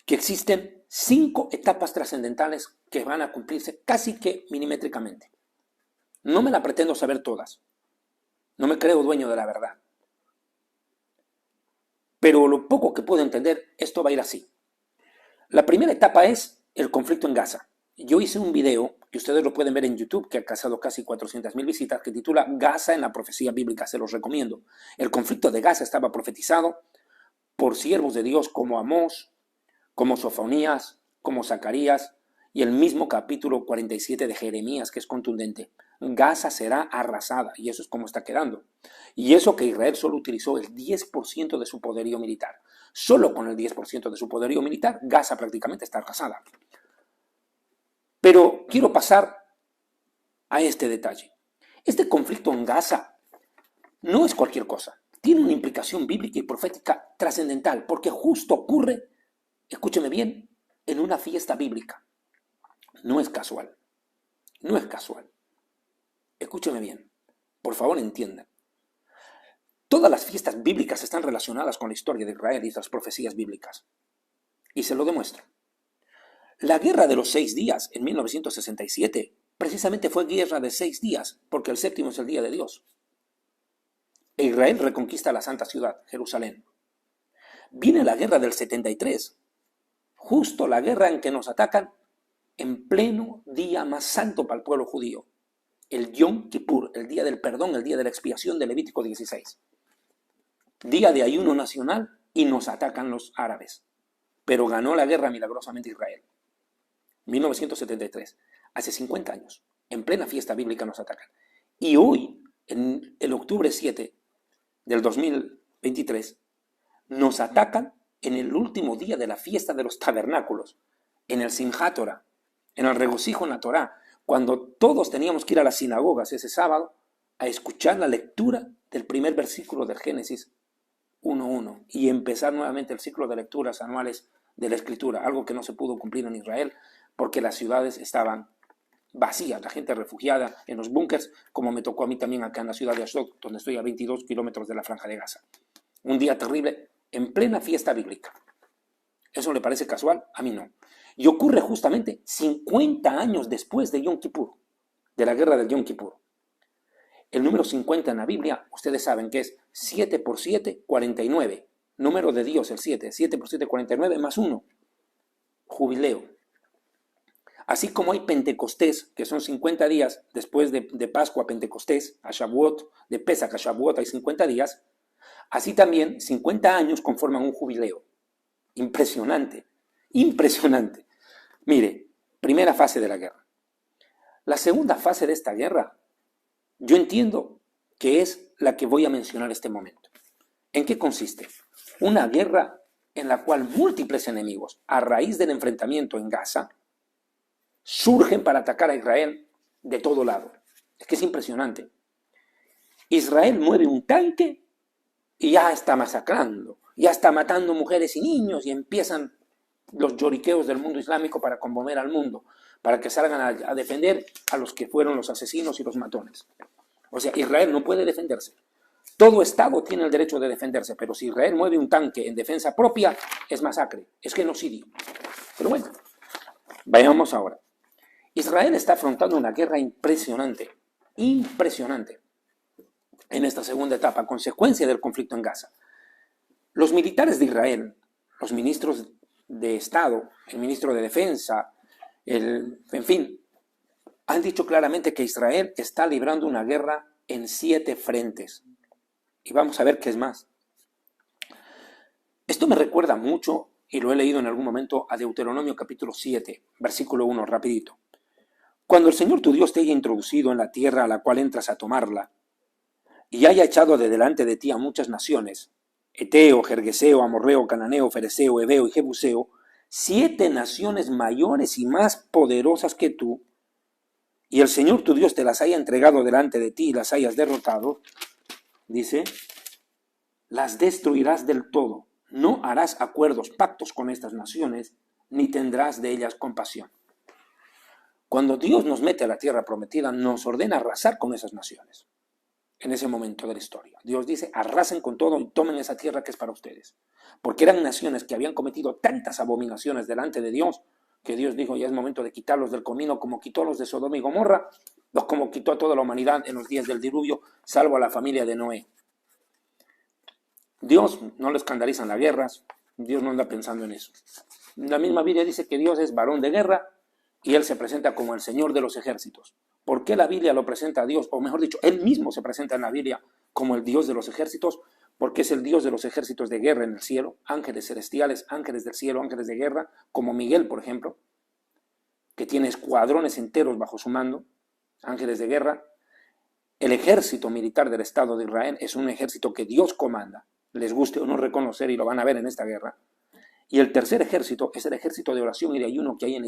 que existen 5 etapas trascendentales que van a cumplirse casi que milimétricamente. No me la pretendo saber todas. No me creo dueño de la verdad. Pero lo poco que puedo entender, esto va a ir así. La primera etapa es el conflicto en Gaza. Yo hice un video, que ustedes lo pueden ver en YouTube, que ha alcanzado casi 400,000 visitas, que titula Gaza en la profecía bíblica, se los recomiendo. El conflicto de Gaza estaba profetizado por siervos de Dios como Amós, como Sofonías, como Zacarías, y el mismo capítulo 47 de Jeremías, que es contundente. Gaza será arrasada, y eso es como está quedando. Y eso que Israel solo utilizó el 10% de su poderío militar. Solo con el 10% de su poderío militar, Gaza prácticamente está arrasada. Pero quiero pasar a este detalle. Este conflicto en Gaza no es cualquier cosa. Tiene una implicación bíblica y profética trascendental, porque justo ocurre, escúcheme bien, en una fiesta bíblica. No es casual. No es casual. Escúcheme bien. Por favor, entiendan. Todas las fiestas bíblicas están relacionadas con la historia de Israel y las profecías bíblicas. Y se lo demuestro. La guerra de los 6 días en 1967 precisamente fue guerra de 6 días, porque el séptimo es el día de Dios. E Israel reconquista la santa ciudad, Jerusalén. Viene la guerra del 73, justo la guerra en que nos atacan en pleno día más santo para el pueblo judío, el Yom Kippur, el día del perdón, el día de la expiación de Levítico 16. Día de ayuno nacional y nos atacan los árabes. Pero ganó la guerra milagrosamente Israel. 1973, hace 50 años, en plena fiesta bíblica nos atacan. Y hoy, en el octubre 7 del 2023, nos atacan en el último día de la fiesta de los tabernáculos, en el Simchat Torah, en el regocijo en la Torah, cuando todos teníamos que ir a las sinagogas ese sábado a escuchar la lectura del primer versículo del Génesis 1:1 y empezar nuevamente el ciclo de lecturas anuales de la Escritura, algo que no se pudo cumplir en Israel porque las ciudades estaban vacías, la gente refugiada en los búnkers, como me tocó a mí también acá en la ciudad de Ashdod, donde estoy a 22 kilómetros de la Franja de Gaza. Un día terrible en plena fiesta bíblica. ¿Eso le parece casual? A mí no. Y ocurre justamente 50 años después de Yom Kippur, de la guerra del Yom Kippur. El número 50 en la Biblia, ustedes saben que es 7 por 7, 49. Número de Dios, el 7. 7 por 7, 49, más 1. Jubileo. Así como hay Pentecostés, que son 50 días después de Pascua a Pentecostés, a Shavuot, de Pesach a Shavuot hay 50 días, así también 50 años conforman un jubileo. Impresionante, impresionante. Mire, primera fase de la guerra. La segunda fase de esta guerra, yo entiendo que es la que voy a mencionar en este momento. ¿En qué consiste? Una guerra en la cual múltiples enemigos, a raíz del enfrentamiento en Gaza, surgen para atacar a Israel de todo lado. Es que es impresionante. Israel mueve un tanque y ya está masacrando, ya está matando mujeres y niños y empiezan los lloriqueos del mundo islámico para conmover al mundo, para que salgan a defender a los que fueron los asesinos y los matones. O sea, Israel no puede defenderse. Todo Estado tiene el derecho de defenderse, pero si Israel mueve un tanque en defensa propia, es masacre, es genocidio. Pero bueno, vayamos ahora. Israel está afrontando una guerra impresionante, impresionante, en esta segunda etapa, a consecuencia del conflicto en Gaza. Los militares de Israel, los ministros de Estado, el ministro de Defensa, en fin, han dicho claramente que Israel está librando una guerra en 7 frentes. Y vamos a ver qué es más. Esto me recuerda mucho, y lo he leído en algún momento, a Deuteronomio capítulo 7, versículo 1, rapidito. Cuando el Señor tu Dios te haya introducido en la tierra a la cual entras a tomarla, y haya echado de delante de ti a muchas naciones, Eteo, Gergeseo, Amorreo, Cananeo, Fereceo, Heveo y Jebuseo, 7 naciones mayores y más poderosas que tú, y el Señor tu Dios te las haya entregado delante de ti y las hayas derrotado, dice, las destruirás del todo, no harás acuerdos, pactos con estas naciones, ni tendrás de ellas compasión. Cuando Dios nos mete a la tierra prometida, nos ordena arrasar con esas naciones. En ese momento de la historia, Dios dice, arrasen con todo y tomen esa tierra que es para ustedes. Porque eran naciones que habían cometido tantas abominaciones delante de Dios, que Dios dijo, ya es momento de quitarlos del camino, como quitó a los de Sodoma y Gomorra, como quitó a toda la humanidad en los días del diluvio, salvo a la familia de Noé. Dios no le escandalizan las guerras, Dios no anda pensando en eso. La misma Biblia dice que Dios es varón de guerra y Él se presenta como el Señor de los ejércitos. ¿Por qué la Biblia lo presenta a Dios? O mejor dicho, Él mismo se presenta en la Biblia como el Dios de los ejércitos, porque es el Dios de los ejércitos de guerra en el cielo, ángeles celestiales, ángeles del cielo, ángeles de guerra, como Miguel, por ejemplo, que tiene escuadrones enteros bajo su mando, ángeles de guerra. El ejército militar del Estado de Israel es un ejército que Dios comanda, les guste o no reconocer, y lo van a ver en esta guerra. Y el tercer ejército es el ejército de oración y de ayuno que hay en la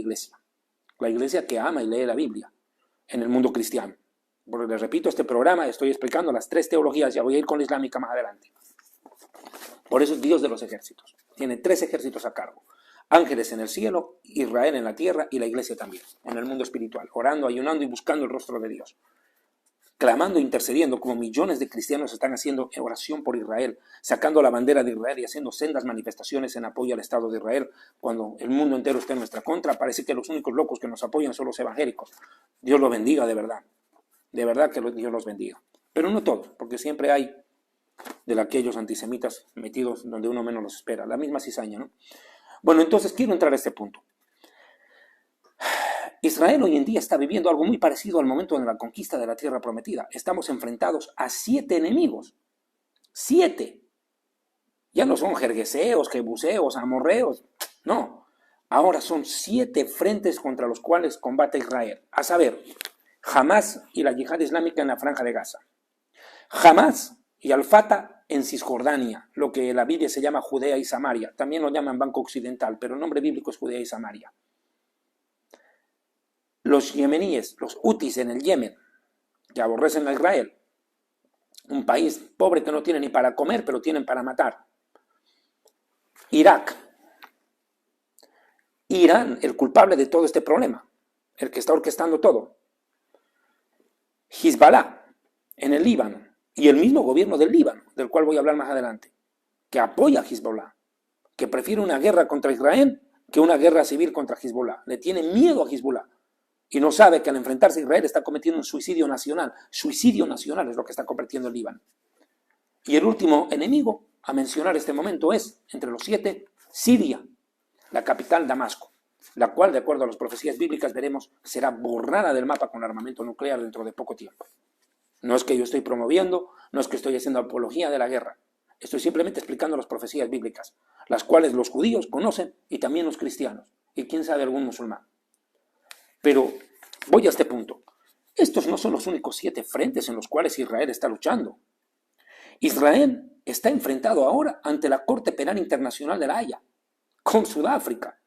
iglesia que ama y lee la Biblia en el mundo cristiano. Porque les repito, este programa estoy explicando las 3 teologías, ya voy a ir con la islámica más adelante. Por eso es Dios de los ejércitos. Tiene 3 ejércitos a cargo. Ángeles en el cielo, Israel en la tierra y la iglesia también, en el mundo espiritual, orando, ayunando y buscando el rostro de Dios. clamando, intercediendo, como millones de cristianos están haciendo en oración por Israel, sacando la bandera de Israel y haciendo sendas manifestaciones en apoyo al Estado de Israel, cuando el mundo entero está en nuestra contra. Parece que los únicos locos que nos apoyan son los evangélicos. Dios los bendiga, de verdad que Dios los bendiga. Pero no todos, porque siempre hay de aquellos antisemitas metidos donde uno menos los espera, la misma cizaña, ¿no? Bueno, entonces quiero entrar a este punto. Israel hoy en día está viviendo algo muy parecido al momento de la conquista de la tierra prometida. Estamos enfrentados a 7 enemigos. 7. Ya no son jergueseos, jebuseos, amorreos. No. Ahora son 7 frentes contra los cuales combate Israel. A saber, Hamás y la yihad islámica en la franja de Gaza. Hamás y Al-Fatah en Cisjordania, lo que la Biblia se llama Judea y Samaria. También lo llaman Banco Occidental, pero el nombre bíblico es Judea y Samaria. Los yemeníes, los hutis en el Yemen, que aborrecen a Israel. Un país pobre que no tiene ni para comer, pero tienen para matar. Irak. Irán, el culpable de todo este problema, el que está orquestando todo. Hezbollah, en el Líbano, y el mismo gobierno del Líbano, del cual voy a hablar más adelante, que apoya a Hezbollah, que prefiere una guerra contra Israel que una guerra civil contra Hezbollah. Le tiene miedo a Hezbollah. Y no sabe que al enfrentarse a Israel está cometiendo un suicidio nacional. Suicidio nacional es lo que está cometiendo el Líbano. Y el último enemigo a mencionar este momento es, entre los 7, Siria, la capital Damasco, la cual, de acuerdo a las profecías bíblicas, veremos será borrada del mapa con armamento nuclear dentro de poco tiempo. No es que yo estoy promoviendo, no es que estoy haciendo apología de la guerra. Estoy simplemente explicando las profecías bíblicas, las cuales los judíos conocen y también los cristianos, y quién sabe algún musulmán. Pero voy a este punto. Estos no son los únicos 7 frentes en los cuales Israel está luchando. Israel está enfrentado ahora ante la Corte Penal Internacional de La Haya, con Sudáfrica,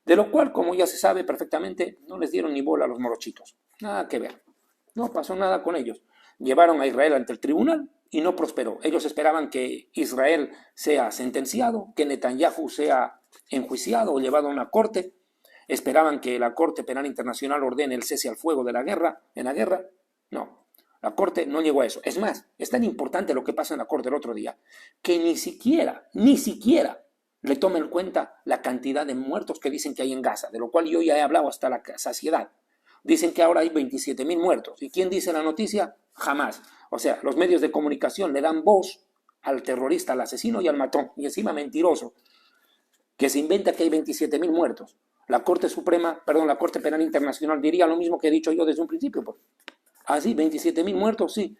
de lo cual, como ya se sabe perfectamente, no les dieron ni bola a los morochitos. Nada que ver. No pasó nada con ellos. Llevaron a Israel ante el tribunal y no prosperó. Ellos esperaban que Israel sea sentenciado, que Netanyahu sea enjuiciado o llevado a una corte. Esperaban que la Corte Penal Internacional ordene el cese al fuego de la guerra, en la guerra. No, la Corte no llegó a eso. Es más, es tan importante lo que pasa en la Corte el otro día, que ni siquiera le toman en cuenta la cantidad de muertos que dicen que hay en Gaza, de lo cual yo ya he hablado hasta la saciedad. Dicen que ahora hay 27,000 muertos. ¿Y quién dice la noticia? Jamás. O sea, los medios de comunicación le dan voz al terrorista, al asesino y al matón, y encima mentiroso, que se inventa que hay 27,000 muertos. La Corte Penal Internacional diría lo mismo que he dicho yo desde un principio. Pues. Ah, sí, 27,000 muertos, sí.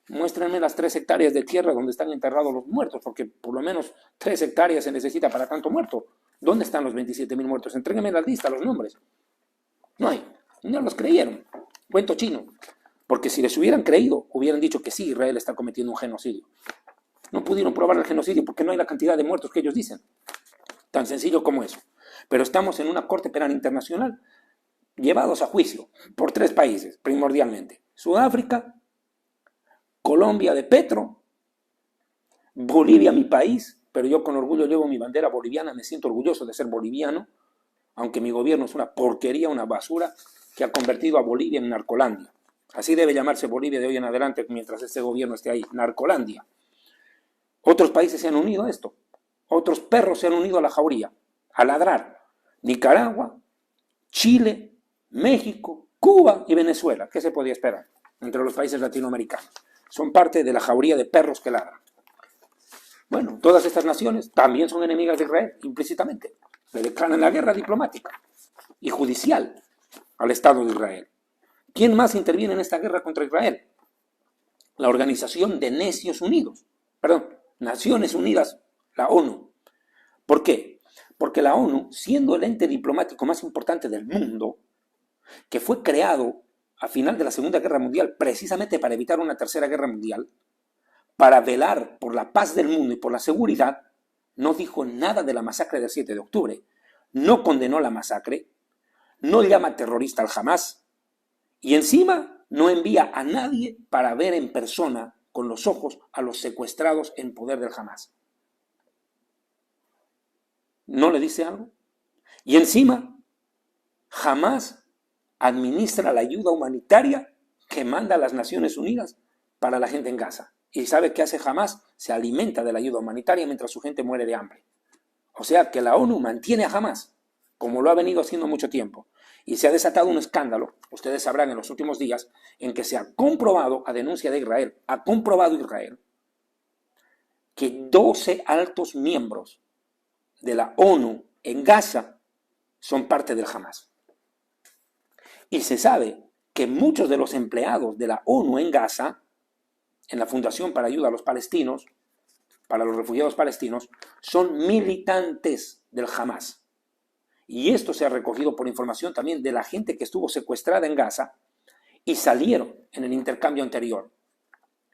Muéstrenme las 3 hectáreas de tierra donde están enterrados los muertos, porque por lo menos 3 hectáreas se necesita para tanto muerto. ¿Dónde están los 27,000 muertos? Entréguenme la lista, los nombres. No hay. No los creyeron. Cuento chino. Porque si les hubieran creído, hubieran dicho que sí, Israel está cometiendo un genocidio. No pudieron probar el genocidio porque no hay la cantidad de muertos que ellos dicen. Tan sencillo como eso. Pero estamos en una Corte Penal Internacional llevados a juicio por 3 países, primordialmente. Sudáfrica, Colombia de Petro, Bolivia, mi país, pero yo con orgullo llevo mi bandera boliviana, me siento orgulloso de ser boliviano, aunque mi gobierno es una porquería, una basura, que ha convertido a Bolivia en Narcolandia. Así debe llamarse Bolivia de hoy en adelante mientras este gobierno esté ahí, Narcolandia. Otros países se han unido a esto. Otros perros se han unido a la jauría, a ladrar. Nicaragua, Chile, México, Cuba y Venezuela. ¿Qué se podía esperar entre los países latinoamericanos? Son parte de la jauría de perros que ladran. Bueno, todas estas naciones también son enemigas de Israel, implícitamente. Le declaran la guerra diplomática y judicial al Estado de Israel. ¿Quién más interviene en esta guerra contra Israel? La Organización de Naciones Unidas, la ONU. ¿Por qué? Porque la ONU, siendo el ente diplomático más importante del mundo, que fue creado a final de la Segunda Guerra Mundial precisamente para evitar una Tercera Guerra Mundial, para velar por la paz del mundo y por la seguridad, no dijo nada de la masacre del 7 de octubre, no condenó la masacre, no llama terrorista al Hamás y encima no envía a nadie para ver en persona con los ojos a los secuestrados en poder del Hamás. ¿No le dice algo? Y encima, jamás administra la ayuda humanitaria que manda a las Naciones Unidas para la gente en Gaza. ¿Y sabe qué hace Hamás? Se alimenta de la ayuda humanitaria mientras su gente muere de hambre. O sea que la ONU mantiene a Hamás, como lo ha venido haciendo mucho tiempo. Y se ha desatado un escándalo, ustedes sabrán en los últimos días, en que se ha comprobado, a denuncia de Israel, ha comprobado Israel que 12 altos miembros de la ONU en Gaza son parte del Hamás. Y se sabe que muchos de los empleados de la ONU en Gaza, en la Fundación para Ayuda a los Palestinos, para los refugiados palestinos, son militantes del Hamás. Y esto se ha recogido por información también de la gente que estuvo secuestrada en Gaza y salieron en el intercambio anterior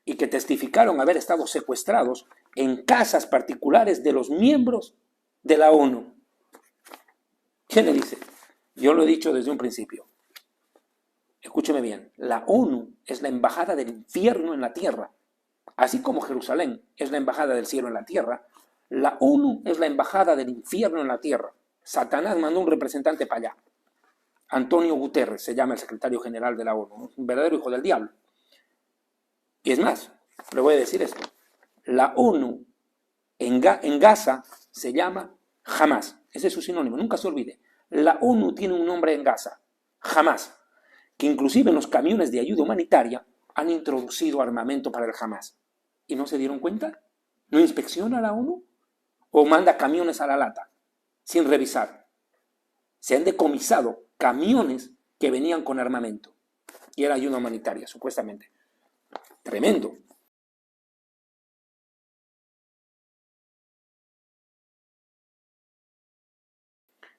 y que testificaron haber estado secuestrados en casas particulares de los miembros de la ONU. ¿Quién le dice? Yo lo he dicho desde un principio. Escúcheme bien, la ONU es la embajada del infierno en la tierra. Así como Jerusalén es la embajada del cielo en la tierra, la ONU es la embajada del infierno en la tierra. Satanás mandó un representante para allá. Antonio Guterres se llama el secretario general de la ONU, un verdadero hijo del diablo. Y es más, le voy a decir esto. La ONU en Gaza se llama Hamás. Ese es su sinónimo, nunca se olvide. La ONU tiene un nombre en Gaza, Hamás, que inclusive en los camiones de ayuda humanitaria han introducido armamento para el Hamás. ¿Y no se dieron cuenta? ¿No inspecciona la ONU? ¿O manda camiones a la lata sin revisar? Se han decomisado camiones que venían con armamento y era ayuda humanitaria, supuestamente. Tremendo.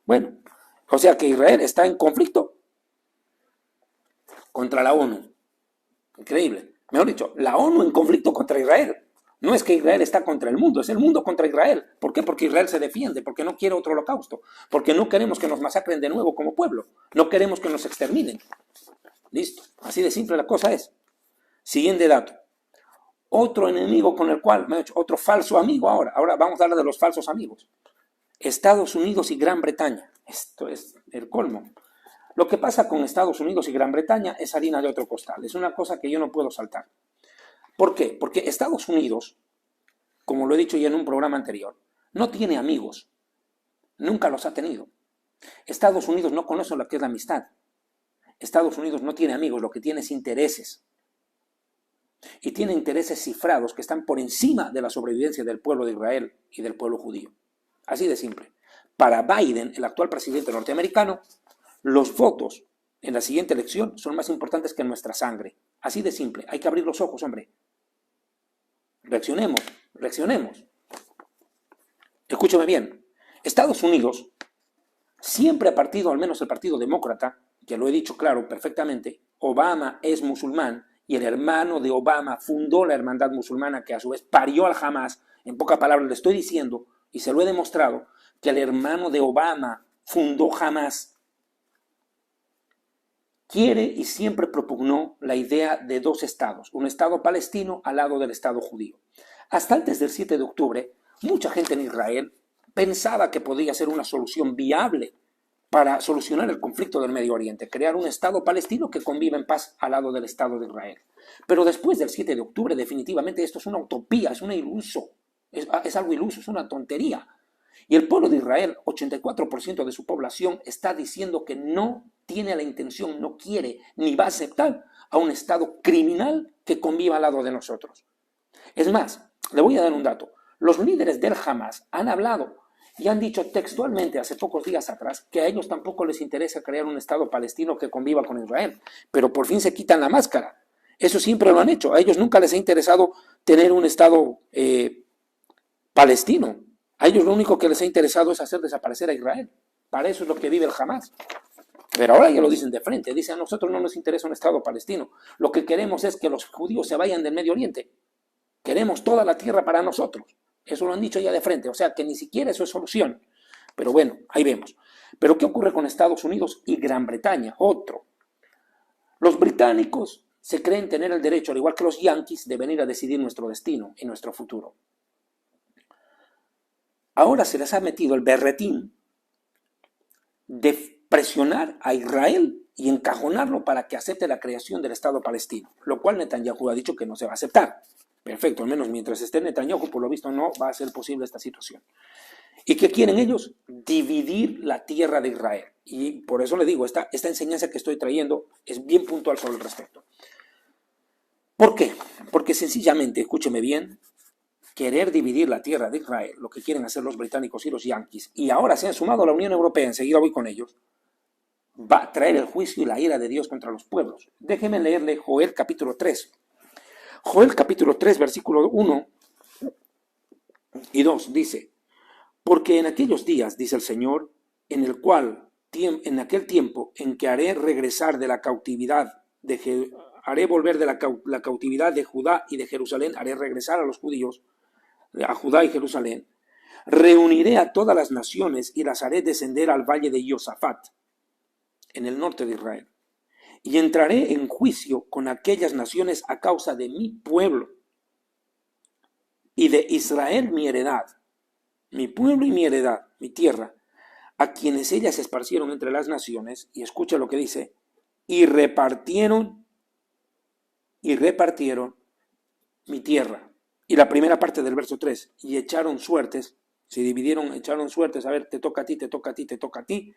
Bueno, o sea que Israel está en conflicto contra la ONU. Increíble. Mejor dicho, la ONU en conflicto contra Israel. No es que Israel está contra el mundo, es el mundo contra Israel. ¿Por qué? Porque Israel se defiende, porque no quiere otro holocausto, porque no queremos que nos masacren de nuevo como pueblo, no queremos que nos exterminen. Listo, así de simple la cosa es. Siguiente dato. Otro enemigo con el cual, me he hecho otro falso amigo ahora vamos a hablar de los falsos amigos. Estados Unidos y Gran Bretaña. Esto es el colmo. Lo que pasa con Estados Unidos y Gran Bretaña es harina de otro costal. Es una cosa que yo no puedo saltar. ¿Por qué? Porque Estados Unidos, como lo he dicho ya en un programa anterior, no tiene amigos. Nunca los ha tenido. Estados Unidos no conoce lo que es la amistad. Estados Unidos no tiene amigos, lo que tiene es intereses. Y tiene intereses cifrados que están por encima de la sobrevivencia del pueblo de Israel y del pueblo judío. Así de simple. Para Biden, el actual presidente norteamericano, los votos en la siguiente elección son más importantes que nuestra sangre. Así de simple. Hay que abrir los ojos, hombre. Reaccionemos, reaccionemos. Escúchame bien. Estados Unidos siempre ha partido, al menos el Partido Demócrata, que lo he dicho claro perfectamente, Obama es musulmán y el hermano de Obama fundó la hermandad musulmana que a su vez parió al Hamás. En pocas palabras le estoy diciendo, y se lo he demostrado, que el hermano de Obama fundó Hamás. Quiere y siempre propugnó la idea de dos estados, un estado palestino al lado del estado judío. Hasta antes del 7 de octubre, mucha gente en Israel pensaba que podía ser una solución viable para solucionar el conflicto del Medio Oriente, crear un estado palestino que conviva en paz al lado del estado de Israel. Pero después del 7 de octubre, definitivamente esto es una utopía, es un iluso, es algo iluso, es una tontería. Y el pueblo de Israel, 84% de su población, está diciendo que no tiene la intención, no quiere, ni va a aceptar a un Estado criminal que conviva al lado de nosotros. Es más, le voy a dar un dato. Los líderes del Hamás han hablado y han dicho textualmente hace pocos días atrás que a ellos tampoco les interesa crear un Estado palestino que conviva con Israel, pero por fin se quitan la máscara. Eso siempre lo han hecho. A ellos nunca les ha interesado tener un Estado palestino. A ellos lo único que les ha interesado es hacer desaparecer a Israel. Para eso es lo que vive el Hamás. Pero ahora ya lo dicen de frente. Dicen, a nosotros no nos interesa un Estado palestino. Lo que queremos es que los judíos se vayan del Medio Oriente. Queremos toda la tierra para nosotros. Eso lo han dicho ya de frente. O sea, que ni siquiera eso es solución. Pero bueno, ahí vemos. Pero ¿qué ocurre con Estados Unidos y Gran Bretaña? Otro. Los británicos se creen tener el derecho, al igual que los yanquis, de venir a decidir nuestro destino y nuestro futuro. Ahora se les ha metido el berretín de presionar a Israel y encajonarlo para que acepte la creación del Estado palestino, lo cual Netanyahu ha dicho que no se va a aceptar. Perfecto, al menos mientras esté Netanyahu, por lo visto no va a ser posible esta situación. ¿Y qué quieren ellos? Dividir la tierra de Israel. Y por eso le digo, esta enseñanza que estoy trayendo es bien puntual sobre el respecto. ¿Por qué? Porque sencillamente, escúcheme bien, querer dividir la tierra de Israel, lo que quieren hacer los británicos y los yanquis, y ahora se han sumado a la Unión Europea, enseguida voy con ellos, va a traer el juicio y la ira de Dios contra los pueblos. Déjeme leerle Joel capítulo 3. Joel capítulo 3, versículo 1 y 2 dice: porque en aquellos días, dice el Señor, en aquel tiempo en que haré regresar de la cautividad, haré volver de la cautividad de Judá y de Jerusalén, haré regresar a los judíos, a Judá y Jerusalén, reuniré a todas las naciones y las haré descender al valle de Josafat, en el norte de Israel, y entraré en juicio con aquellas naciones a causa de mi pueblo y de Israel mi heredad, mi pueblo y mi heredad, mi tierra, a quienes ellas se esparcieron entre las naciones, y escucha lo que dice, y repartieron mi tierra. Y la primera parte del verso 3, y echaron suertes, se dividieron, echaron suertes, a ver, te toca a ti, te toca a ti, te toca a ti,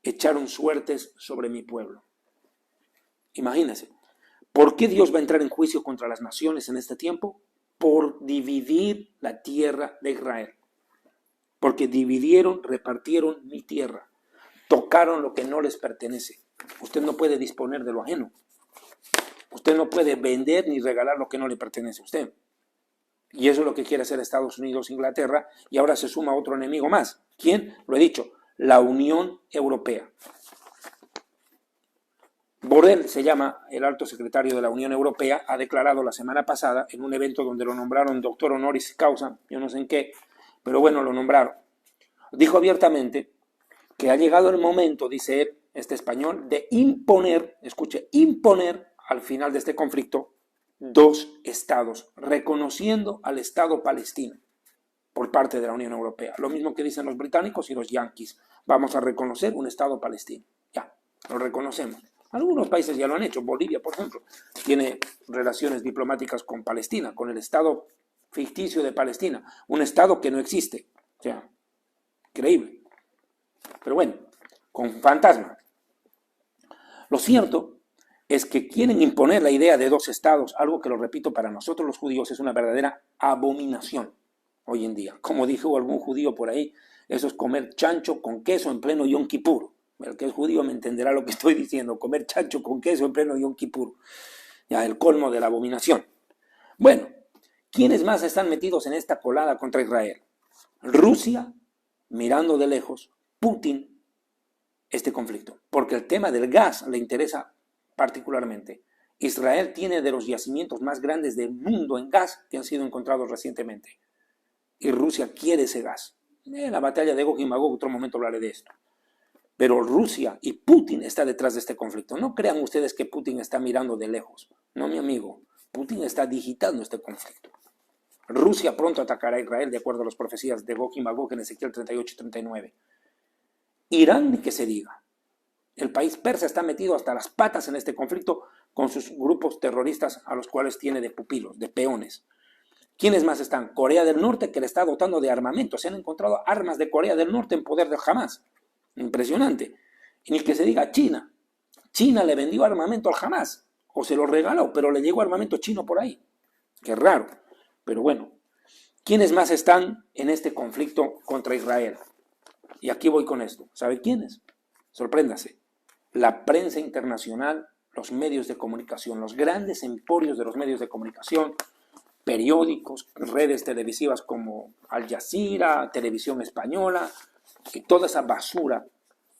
echaron suertes sobre mi pueblo. Imagínense, ¿por qué Dios va a entrar en juicio contra las naciones en este tiempo? Por dividir la tierra de Israel. Porque dividieron, repartieron mi tierra, tocaron lo que no les pertenece. Usted no puede disponer de lo ajeno. Usted no puede vender ni regalar lo que no le pertenece a usted. Y eso es lo que quiere hacer Estados Unidos, Inglaterra, y ahora se suma otro enemigo más. ¿Quién? Lo he dicho, la Unión Europea. Borrell se llama el alto secretario de la Unión Europea, ha declarado la semana pasada en un evento donde lo nombraron doctor honoris causa, yo no sé en qué, pero bueno, lo nombraron. Dijo abiertamente que ha llegado el momento, dice él, este español, de imponer, escuche, imponer al final de este conflicto 2 estados, reconociendo al Estado palestino por parte de la Unión Europea. Lo mismo que dicen los británicos y los yanquis. Vamos a reconocer un Estado palestino. Ya, lo reconocemos. Algunos países ya lo han hecho. Bolivia, por ejemplo, tiene relaciones diplomáticas con Palestina, con el Estado ficticio de Palestina, un Estado que no existe. O sea, increíble. Pero bueno, con fantasma. Lo cierto es que quieren imponer la idea de 2 estados, algo que, lo repito, para nosotros los judíos es una verdadera abominación hoy en día. Como dijo algún judío por ahí, eso es comer chancho con queso en pleno Yom Kippur. El que es judío me entenderá lo que estoy diciendo, comer chancho con queso en pleno Yom Kippur. Ya, el colmo de la abominación. Bueno, ¿quiénes más están metidos en esta colada contra Israel? Rusia, mirando de lejos, Putin, este conflicto, porque el tema del gas le interesa particularmente. Israel tiene de los yacimientos más grandes del mundo en gas que han sido encontrados recientemente. Y Rusia quiere ese gas. En la batalla de Gog y Magog, otro momento hablaré de esto. Pero Rusia y Putin está detrás de este conflicto. No crean ustedes que Putin está mirando de lejos. No, mi amigo. Putin está digitando este conflicto. Rusia pronto atacará a Israel de acuerdo a las profecías de Gog y Magog en Ezequiel 38 y 39. Irán, ni que se diga. El país persa está metido hasta las patas en este conflicto con sus grupos terroristas a los cuales tiene de pupilos, de peones. ¿Quiénes más están? Corea del Norte, que le está dotando de armamento. Se han encontrado armas de Corea del Norte en poder de Hamas. Impresionante. Y ni que se diga China. China le vendió armamento al Hamas, o se lo regaló, pero le llegó armamento chino por ahí. Qué raro. Pero bueno, ¿quiénes más están en este conflicto contra Israel? Y aquí voy con esto. ¿Sabe quiénes? Sorpréndase. La prensa internacional, los medios de comunicación, los grandes emporios de los medios de comunicación, periódicos, redes televisivas como Al Jazeera, Televisión Española, y toda esa basura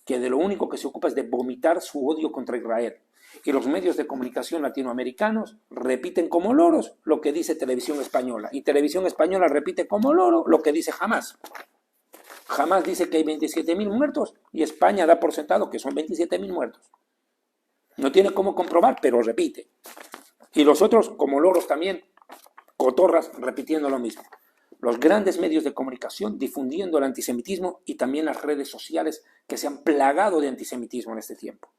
que de lo único que se ocupa es de vomitar su odio contra Israel. Y los medios de comunicación latinoamericanos repiten como loros lo que dice Televisión Española. Y Televisión Española repite como loro lo que dice Hamas. Hamas dice que hay 27.000 muertos y España da por sentado que son 27.000 muertos. No tiene cómo comprobar, pero repite. Y los otros, como loros también, cotorras, repitiendo lo mismo. Los grandes medios de comunicación difundiendo el antisemitismo y también las redes sociales que se han plagado de antisemitismo en este tiempo.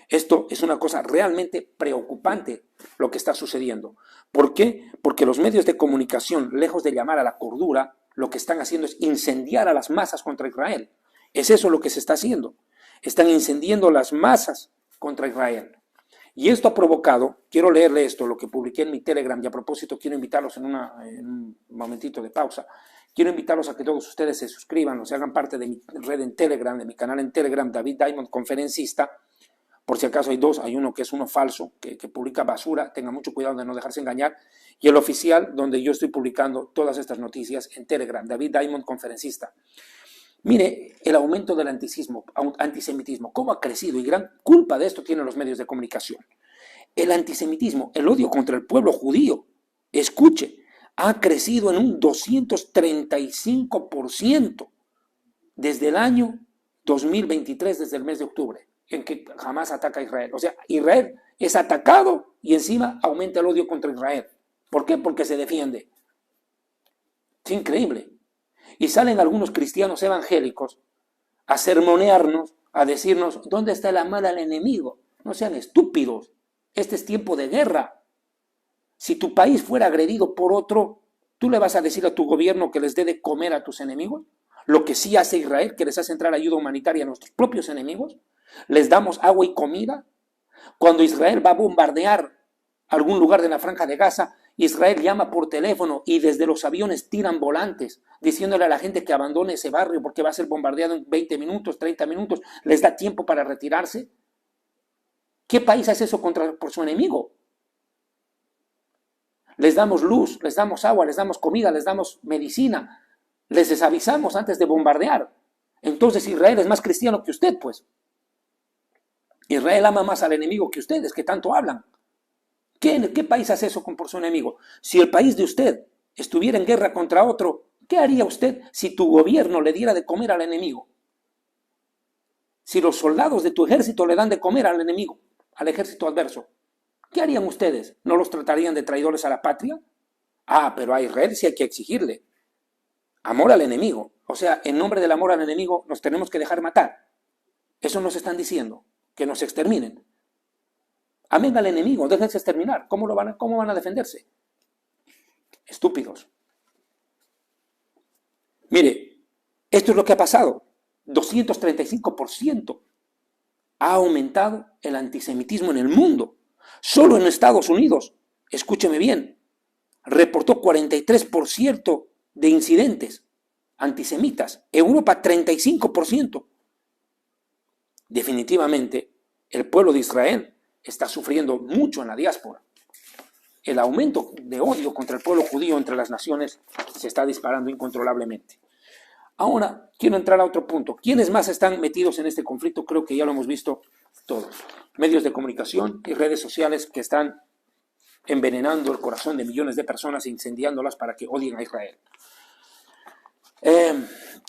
Esto es una cosa realmente preocupante lo que está sucediendo. ¿Por qué? Porque los medios de comunicación, lejos de llamar a la cordura, lo que están haciendo es incendiar a las masas contra Israel. Es eso lo que se está haciendo. Están incendiando las masas contra Israel. Y esto ha provocado, quiero leerle esto, lo que publiqué en mi Telegram, y a propósito quiero invitarlos en un momentito de pausa. Quiero invitarlos a que todos ustedes se suscriban o se hagan parte de mi red en Telegram, de mi canal en Telegram, David Diamond, conferencista. Por si acaso hay dos, hay uno que es uno falso, que publica basura, tengan mucho cuidado de no dejarse engañar, y el oficial, donde yo estoy publicando todas estas noticias en Telegram, David Diamond, conferencista. Mire el aumento del antisemitismo, cómo ha crecido, y gran culpa de esto tienen los medios de comunicación. El antisemitismo, el odio contra el pueblo judío, escuche, ha crecido en un 235% desde el año 2023, desde el mes de octubre, en que Hamás ataca a Israel. O sea, Israel es atacado y encima aumenta el odio contra Israel. ¿Por qué? Porque se defiende. Es increíble. Y salen algunos cristianos evangélicos a sermonearnos, a decirnos, ¿dónde está el amor al enemigo? No sean estúpidos. Este es tiempo de guerra. Si tu país fuera agredido por otro, ¿tú le vas a decir a tu gobierno que les dé de comer a tus enemigos? Lo que sí hace Israel, que les hace entrar ayuda humanitaria a nuestros propios enemigos. ¿Les damos agua y comida? Cuando Israel va a bombardear algún lugar de la Franja de Gaza, Israel llama por teléfono y desde los aviones tiran volantes, diciéndole a la gente que abandone ese barrio porque va a ser bombardeado en 20 minutos, 30 minutos, les da tiempo para retirarse. ¿Qué país hace eso por su enemigo? Les damos luz, les damos agua, les damos comida, les damos medicina, les desavisamos antes de bombardear. Entonces Israel es más cristiano que usted, pues. Israel ama más al enemigo que ustedes, que tanto hablan. ¿Qué país hace eso por su enemigo? Si el país de usted estuviera en guerra contra otro, ¿qué haría usted si tu gobierno le diera de comer al enemigo? Si los soldados de tu ejército le dan de comer al enemigo, al ejército adverso, ¿qué harían ustedes? ¿No los tratarían de traidores a la patria? Ah, pero a Israel sí hay que exigirle amor al enemigo. O sea, en nombre del amor al enemigo nos tenemos que dejar matar. Eso nos están diciendo, que nos exterminen. Amen al enemigo, déjense exterminar. ¿Cómo van a defenderse? Estúpidos. Mire, esto es lo que ha pasado. 235% ha aumentado el antisemitismo en el mundo. Solo en Estados Unidos, escúcheme bien, reportó 43% de incidentes antisemitas. Europa, 35%. Definitivamente, el pueblo de Israel está sufriendo mucho en la diáspora. El aumento de odio contra el pueblo judío entre las naciones se está disparando incontrolablemente. Ahora, quiero entrar a otro punto. ¿Quiénes más están metidos en este conflicto? Creo que ya lo hemos visto todos. Medios de comunicación y redes sociales que están envenenando el corazón de millones de personas e incendiándolas para que odien a Israel.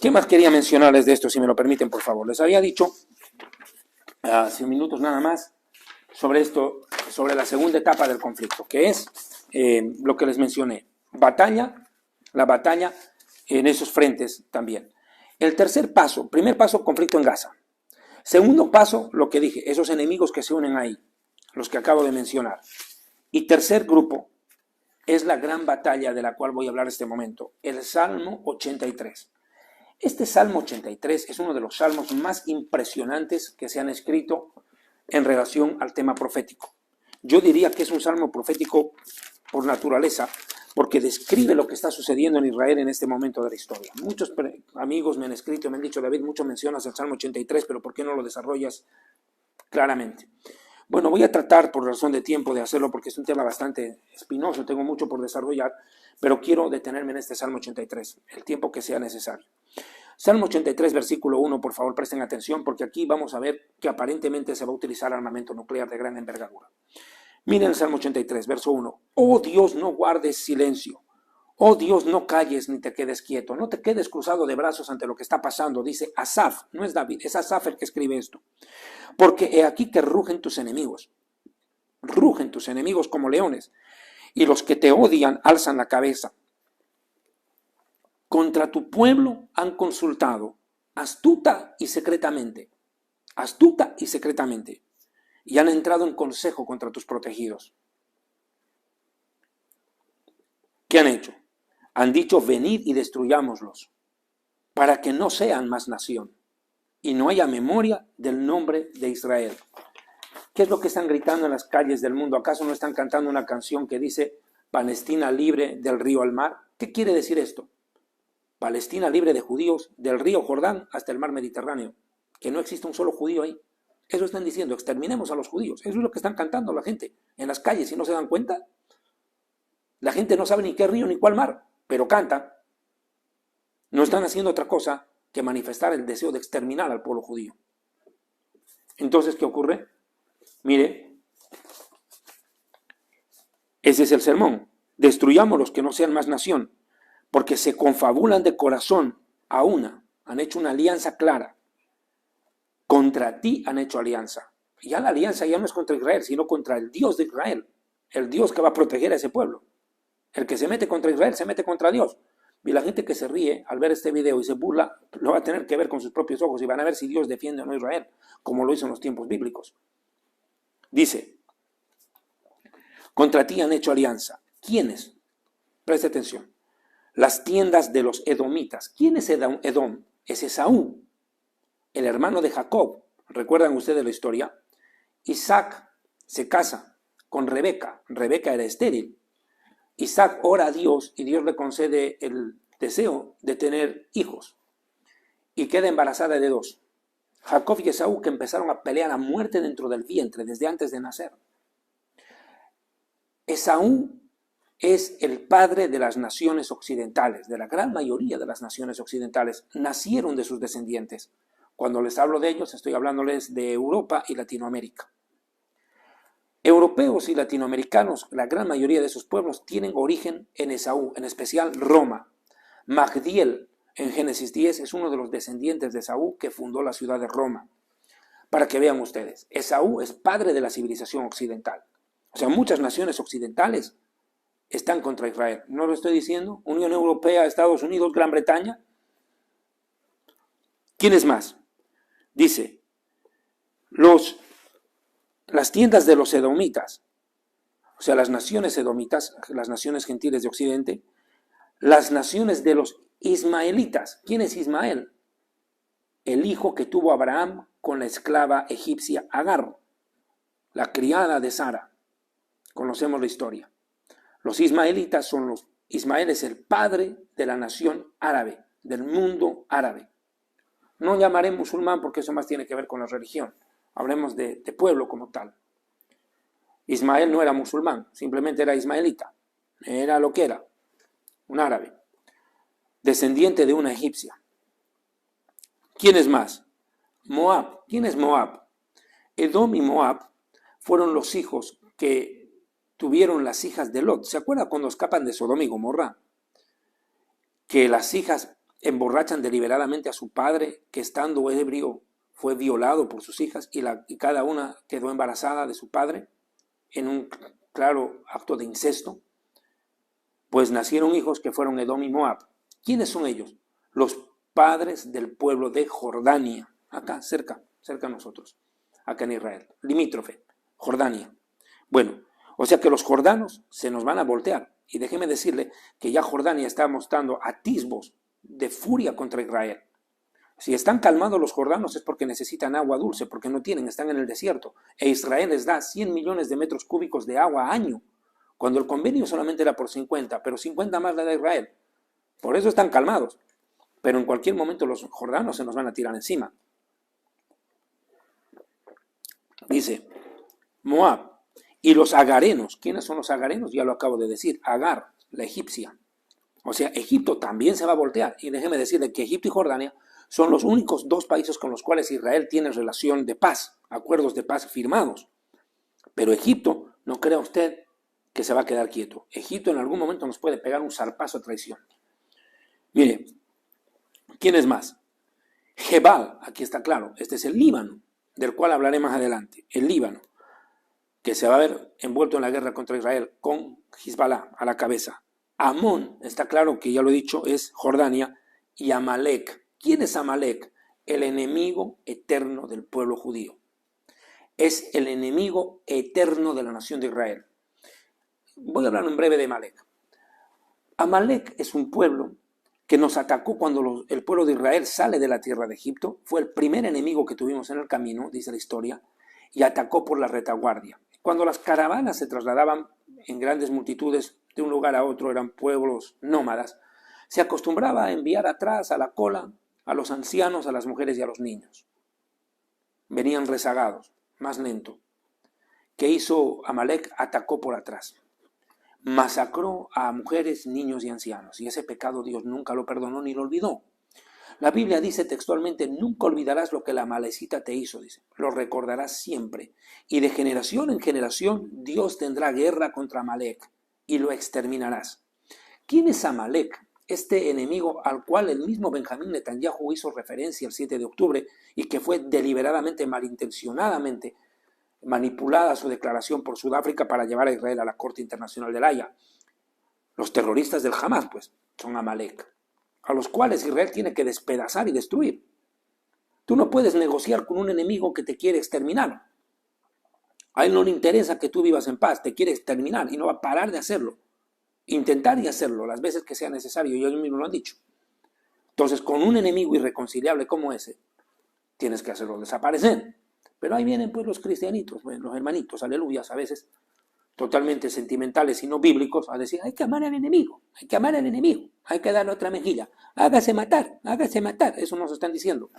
¿Qué más quería mencionarles de esto, si me lo permiten, por favor? Les había dicho hace minutos nada más sobre esto, sobre la segunda etapa del conflicto, que es lo que les mencioné, la batalla en esos frentes también. El tercer paso, primer paso, conflicto en Gaza. Segundo paso, lo que dije, esos enemigos que se unen ahí, los que acabo de mencionar. Y tercer grupo, es la gran batalla de la cual voy a hablar en este momento, el Salmo 83. Este Salmo 83 es uno de los salmos más impresionantes que se han escrito en relación al tema profético. Yo diría que es un salmo profético por naturaleza, porque describe lo que está sucediendo en Israel en este momento de la historia. Muchos amigos me han escrito y me han dicho, David, mucho mencionas el Salmo 83, pero ¿por qué no lo desarrollas claramente? Bueno, voy a tratar por razón de tiempo de hacerlo porque es un tema bastante espinoso, tengo mucho por desarrollar, pero quiero detenerme en este Salmo 83, el tiempo que sea necesario. Salmo 83, versículo 1, por favor, presten atención, porque aquí vamos a ver que aparentemente se va a utilizar armamento nuclear de gran envergadura. Miren el Salmo 83, verso 1. Oh Dios, no guardes silencio. Oh Dios, no calles ni te quedes quieto. No te quedes cruzado de brazos ante lo que está pasando. Dice Asaf, no es David, es Asaf el que escribe esto. Porque he aquí que rugen tus enemigos como leones, y los que te odian alzan la cabeza. Contra tu pueblo han consultado, astuta y secretamente. Astuta y secretamente. Y han entrado en consejo contra tus protegidos. ¿Qué han hecho? Han dicho, venid y destruyámoslos, para que no sean más nación, y no haya memoria del nombre de Israel. ¿Qué es lo que están gritando en las calles del mundo? ¿Acaso no están cantando una canción que dice Palestina libre del río al mar? ¿Qué quiere decir esto? Palestina libre de judíos del río Jordán hasta el mar Mediterráneo. Que no existe un solo judío ahí. Eso están diciendo, exterminemos a los judíos. Eso es lo que están cantando la gente en las calles, ¿y no se dan cuenta? La gente no sabe ni qué río ni cuál mar, pero cantan. No están haciendo otra cosa que manifestar el deseo de exterminar al pueblo judío. Entonces, ¿qué ocurre? Mire, ese es el sermón. Destruyamos los que no sean más nación, porque se confabulan de corazón a una. Han hecho una alianza clara. Contra ti han hecho alianza. Y ya la alianza ya no es contra Israel, sino contra el Dios de Israel. El Dios que va a proteger a ese pueblo. El que se mete contra Israel se mete contra Dios. Y la gente que se ríe al ver este video y se burla, lo va a tener que ver con sus propios ojos y van a ver si Dios defiende o no a Israel, como lo hizo en los tiempos bíblicos. Dice, contra ti han hecho alianza. ¿Quiénes? Preste atención. Las tiendas de los edomitas. ¿Quién es Edom? Es Esaú, el hermano de Jacob. ¿Recuerdan ustedes la historia? Isaac se casa con Rebeca. Rebeca era estéril. Isaac ora a Dios y Dios le concede el deseo de tener hijos. Y queda embarazada de 2. Jacob y Esaú, que empezaron a pelear a muerte dentro del vientre desde antes de nacer. Esaú es el padre de las naciones occidentales, de la gran mayoría de las naciones occidentales. Nacieron de sus descendientes. Cuando les hablo de ellos, estoy hablándoles de Europa y Latinoamérica. Europeos y latinoamericanos, la gran mayoría de esos pueblos tienen origen en Esaú, en especial Roma. Magdiel, en Génesis 10, es uno de los descendientes de Esaú que fundó la ciudad de Roma. Para que vean ustedes, Esaú es padre de la civilización occidental. O sea, muchas naciones occidentales están contra Israel. ¿No lo estoy diciendo? Unión Europea, Estados Unidos, Gran Bretaña. ¿Quién es más? Dice, las tiendas de los edomitas, o sea, las naciones edomitas, las naciones gentiles de Occidente, las naciones de los ismaelitas. ¿Quién es Ismael? El hijo que tuvo Abraham con la esclava egipcia Agar, la criada de Sara. Conocemos la historia. Los ismaelitas son Ismael es el padre de la nación árabe, del mundo árabe. No llamaré musulmán porque eso más tiene que ver con la religión. Hablemos de pueblo como tal. Ismael no era musulmán, simplemente era ismaelita. Era lo que era, un árabe, descendiente de una egipcia. ¿Quién es más? Moab. ¿Quién es Moab? Edom y Moab fueron los hijos que tuvieron las hijas de Lot. ¿Se acuerda cuando escapan de Sodoma y Gomorra? Que las hijas emborrachan deliberadamente a su padre, que estando ebrio fue violado por sus hijas y cada una quedó embarazada de su padre en un claro acto de incesto. Pues nacieron hijos que fueron Edom y Moab. ¿Quiénes son ellos? Los padres del pueblo de Jordania, acá cerca a nosotros, acá en Israel, limítrofe, Jordania. Bueno, o sea que los jordanos se nos van a voltear. Y déjeme decirle que ya Jordania está mostrando atisbos de furia contra Israel. Si están calmados los jordanos es porque necesitan agua dulce, porque no tienen, están en el desierto. E Israel les da 100 millones de metros cúbicos de agua año, cuando el convenio solamente era por 50, pero 50 más le da Israel. Por eso están calmados. Pero en cualquier momento los jordanos se nos van a tirar encima. Dice, Moab y los agarenos. ¿Quiénes son los agarenos? Ya lo acabo de decir. Agar, la egipcia. O sea, Egipto también se va a voltear. Y déjeme decirle que Egipto y Jordania son los únicos 2 países con los cuales Israel tiene relación de paz, acuerdos de paz firmados. Pero Egipto, no crea usted que se va a quedar quieto. Egipto en algún momento nos puede pegar un zarpazo a traición. Mire, ¿quién es más? Jebal, aquí está claro, este es el Líbano, del cual hablaré más adelante. El Líbano, que se va a ver envuelto en la guerra contra Israel con Hezbollah a la cabeza. Amón, está claro que ya lo he dicho, es Jordania, y Amalek. ¿Quién es Amalek? el enemigo eterno del pueblo judío. Es el enemigo eterno de la nación de Israel. Voy a hablar en breve de Amalek. Amalek es un pueblo que nos atacó cuando el pueblo de Israel sale de la tierra de Egipto. Fue el primer enemigo que tuvimos en el camino, dice la historia, y atacó por la retaguardia. Cuando las caravanas se trasladaban en grandes multitudes de un lugar a otro, eran pueblos nómadas, se acostumbraba a enviar atrás a la cola a los ancianos, a las mujeres y a los niños. Venían rezagados, más lento. ¿Qué hizo Amalek? Atacó por atrás. Masacró a mujeres, niños y ancianos. Y ese pecado Dios nunca lo perdonó ni lo olvidó. La Biblia dice textualmente, nunca olvidarás lo que la Amalecita te hizo, dice. Lo recordarás siempre. Y de generación en generación Dios tendrá guerra contra Amalek y lo exterminarás. ¿Quién es Amalek? Este enemigo al cual el mismo Benjamín Netanyahu hizo referencia el 7 de octubre y que fue deliberadamente, malintencionadamente manipulada su declaración por Sudáfrica para llevar a Israel a la Corte Internacional de La Haya. Los terroristas del Hamas, pues, son Amalek, a los cuales Israel tiene que despedazar y destruir. Tú no puedes negociar con un enemigo que te quiere exterminar. A él no le interesa que tú vivas en paz, te quiere exterminar y no va a parar de hacerlo. Intentar y hacerlo las veces que sea necesario, y ellos mismos lo han dicho. Entonces, con un enemigo irreconciliable como ese, tienes que hacerlo desaparecer. Pero ahí vienen pues los cristianitos, pues, los hermanitos, aleluyas, a veces totalmente sentimentales y no bíblicos, a decir, hay que amar al enemigo, hay que amar al enemigo, hay que darle otra mejilla, hágase matar, eso nos están diciendo.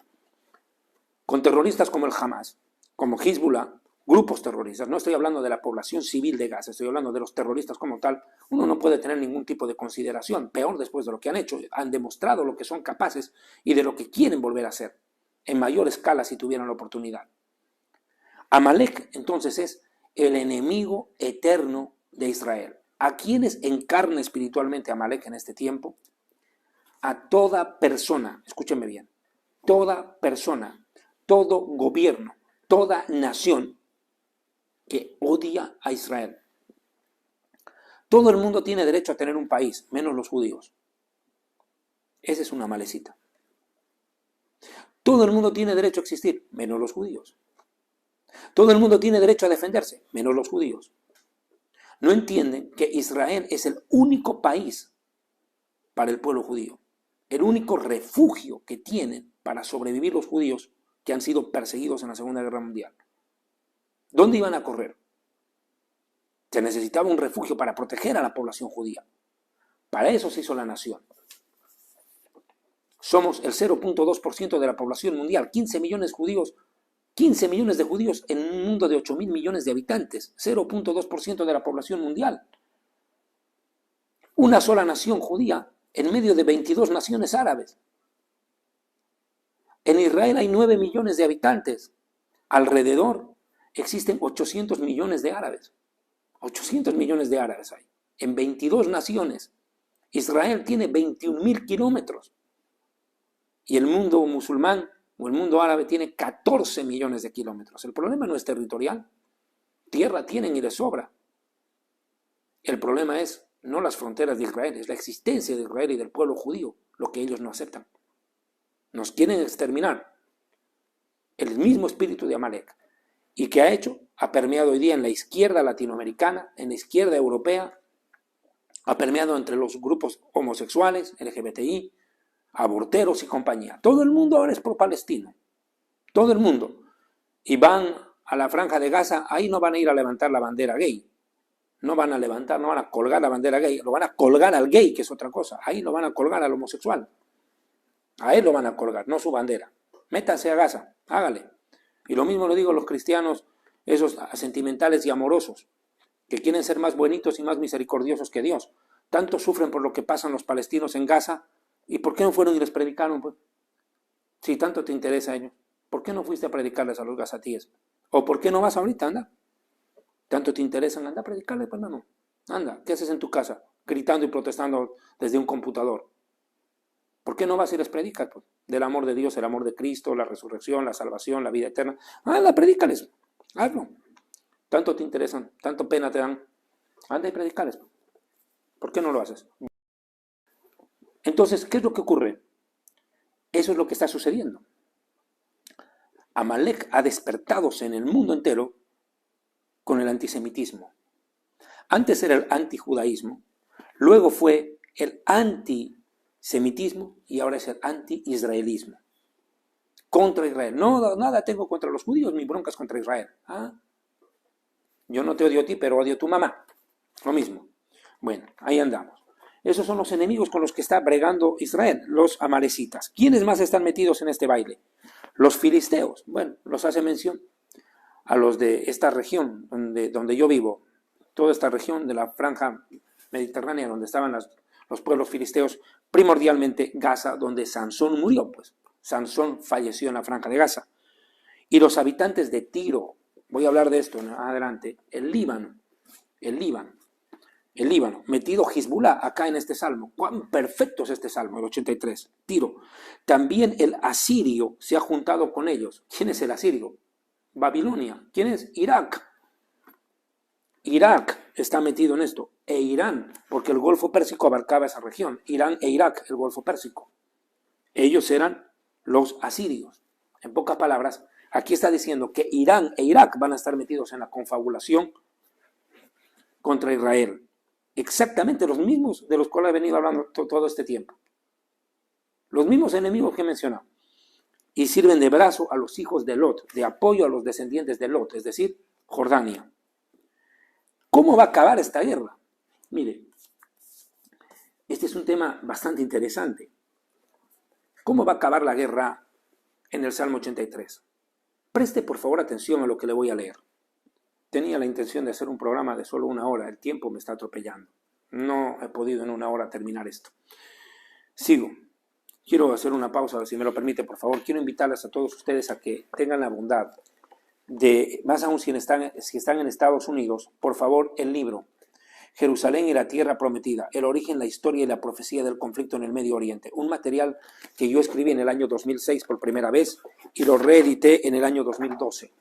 Con terroristas como el Hamas, como Hezbollah, grupos terroristas, no estoy hablando de la población civil de Gaza, estoy hablando de los terroristas como tal, uno no puede tener ningún tipo de consideración, peor después de lo que han hecho, han demostrado lo que son capaces y de lo que quieren volver a hacer, en mayor escala si tuvieran la oportunidad. Amalek entonces es el enemigo eterno de Israel. ¿A quiénes encarna espiritualmente Amalek en este tiempo? A toda persona, escúchenme bien, toda persona, todo gobierno, toda nación que odia a Israel. Todo el mundo tiene derecho a tener un país, menos los judíos. Esa es una Amalecita. Todo el mundo tiene derecho a existir, menos los judíos. Todo el mundo tiene derecho a defenderse, menos los judíos. No entienden que Israel es el único país para el pueblo judío, el único refugio que tienen para sobrevivir los judíos que han sido perseguidos en la Segunda Guerra Mundial. ¿Dónde iban a correr? Se necesitaba un refugio para proteger a la población judía. Para eso se hizo la nación. Somos el 0.2% de la población mundial, 15 millones judíos. 15 millones de judíos en un mundo de 8.000 millones de habitantes, 0.2% de la población mundial. Una sola nación judía en medio de 22 naciones árabes. En Israel hay 9 millones de habitantes. Alrededor existen 800 millones de árabes. 800 millones de árabes hay. En 22 naciones. Israel tiene 21.000 kilómetros. Y el mundo musulmán o el mundo árabe tiene 14 millones de kilómetros. El problema no es territorial. Tierra tienen y les sobra. El problema es no las fronteras de Israel, es la existencia de Israel y del pueblo judío, lo que ellos no aceptan. Nos quieren exterminar. El mismo espíritu de Amalek. ¿Y qué ha hecho? Ha permeado hoy día en la izquierda latinoamericana, en la izquierda europea, ha permeado entre los grupos homosexuales, LGBTI, aborteros y compañía. Todo el mundo ahora es pro-palestino. Todo el mundo. Y van a la franja de Gaza, ahí no van a ir a levantar la bandera gay. No van a levantar, no van a colgar la bandera gay. Lo van a colgar al gay, que es otra cosa. Ahí lo van a colgar al homosexual. A él lo van a colgar, no su bandera. Métanse a Gaza, hágale. Y lo mismo lo digo a los cristianos, esos sentimentales y amorosos, que quieren ser más buenitos y más misericordiosos que Dios. Tanto sufren por lo que pasan los palestinos en Gaza. ¿Y por qué no fueron y les predicaron? Pues? Si tanto te interesa a ellos, ¿por qué no fuiste a predicarles a los gazatíes? ¿O por qué no vas ahorita? Anda. ¿Tanto te interesan? Anda a predicarles, pues hermano. Anda, ¿qué haces en tu casa? Gritando y protestando desde un computador. ¿Por qué no vas y les predicas? Pues? Del amor de Dios, el amor de Cristo, la resurrección, la salvación, la vida eterna. Anda, predícales. Hazlo. Tanto te interesan, tanto pena te dan. Anda y predicales. ¿Por qué no lo haces? Entonces, ¿qué es lo que ocurre? Eso es lo que está sucediendo. Amalek ha despertado en el mundo entero con el antisemitismo. Antes era el antijudaísmo, luego fue el antisemitismo y ahora es el anti-israelismo. Contra Israel. No, nada tengo contra los judíos, mi bronca es contra Israel. ¿Ah? Yo no te odio a ti, pero odio a tu mamá. Lo mismo. Bueno, ahí andamos. Esos son los enemigos con los que está bregando Israel, los amalecitas. ¿Quiénes más están metidos en este baile? Los filisteos. Bueno, los hace mención a los de esta región donde yo vivo, toda esta región de la franja mediterránea donde estaban los pueblos filisteos, primordialmente Gaza, donde Sansón murió, pues. Sansón falleció en la franja de Gaza. Y los habitantes de Tiro, voy a hablar de esto adelante, el Líbano, metido Hezbolá acá en este salmo. Cuán perfecto es este salmo, el 83, Tiro. También el asirio se ha juntado con ellos. ¿Quién es el asirio? Babilonia. ¿Quién es? Irak. Irak está metido en esto. E Irán, porque el Golfo Pérsico abarcaba esa región. Irán e Irak, el Golfo Pérsico. Ellos eran los asirios. En pocas palabras, aquí está diciendo que Irán e Irak van a estar metidos en la confabulación contra Israel. Exactamente los mismos de los cuales he venido hablando todo este tiempo. Los mismos enemigos que he mencionado. Y sirven de brazo a los hijos de Lot, de apoyo a los descendientes de Lot, es decir, Jordania. ¿Cómo va a acabar esta guerra? Mire, este es un tema bastante interesante. ¿Cómo va a acabar la guerra en el Salmo 83? Preste por favor atención a lo que le voy a leer. Tenía la intención de hacer un programa de solo 1 hora, el tiempo me está atropellando. No he podido en 1 hora terminar esto. Sigo. Quiero hacer una pausa, si me lo permite, por favor. Quiero invitarles a todos ustedes a que tengan la bondad de, más aún si están en Estados Unidos, por favor, el libro Jerusalén y la Tierra Prometida, el origen, la historia y la profecía del conflicto en el Medio Oriente. Un material que yo escribí en el año 2006 por primera vez y lo reedité en el año 2012.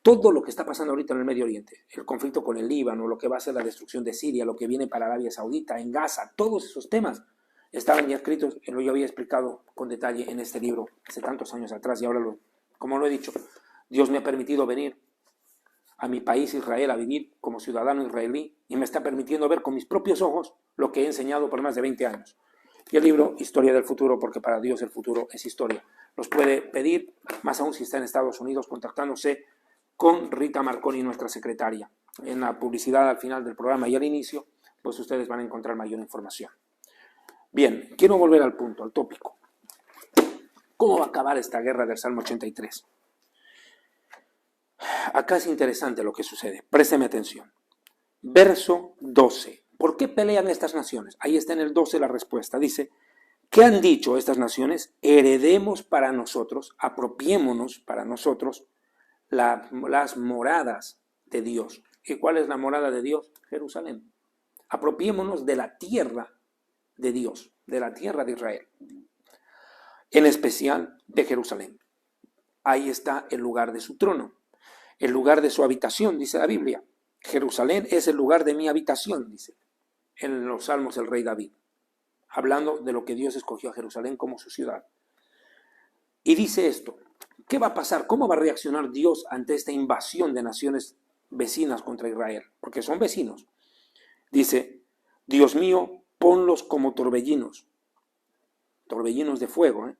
Todo lo que está pasando ahorita en el Medio Oriente, el conflicto con el Líbano, lo que va a ser la destrucción de Siria, lo que viene para Arabia Saudita, en Gaza, todos esos temas estaban ya escritos, lo yo había explicado con detalle en este libro hace tantos años atrás y ahora, como lo he dicho, Dios me ha permitido venir a mi país Israel a vivir como ciudadano israelí y me está permitiendo ver con mis propios ojos lo que he enseñado por más de 20 años. Y el libro Historia del Futuro, porque para Dios el futuro es historia. Los puede pedir, más aún si está en Estados Unidos, contactándose con Rita Marconi, nuestra secretaria. En la publicidad al final del programa y al inicio, pues ustedes van a encontrar mayor información. Bien, quiero volver al punto, al tópico. ¿Cómo va a acabar esta guerra del Salmo 83? Acá es interesante lo que sucede. Présteme atención. Verso 12. ¿Por qué pelean estas naciones? Ahí está en el 12 la respuesta. Dice, ¿qué han dicho estas naciones? Heredemos para nosotros, apropiémonos para nosotros las moradas de Dios. ¿Y cuál es la morada de Dios? Jerusalén. Apropiémonos de la tierra de Dios, de la tierra de Israel, en especial de Jerusalén. Ahí está el lugar de su trono, el lugar de su habitación, dice la Biblia. Jerusalén es el lugar de mi habitación, dice en los Salmos el rey David, hablando de lo que Dios escogió a Jerusalén como su ciudad. Y dice esto, ¿qué va a pasar? ¿Cómo va a reaccionar Dios ante esta invasión de naciones vecinas contra Israel? Porque son vecinos. Dice, Dios mío, ponlos como torbellinos de fuego,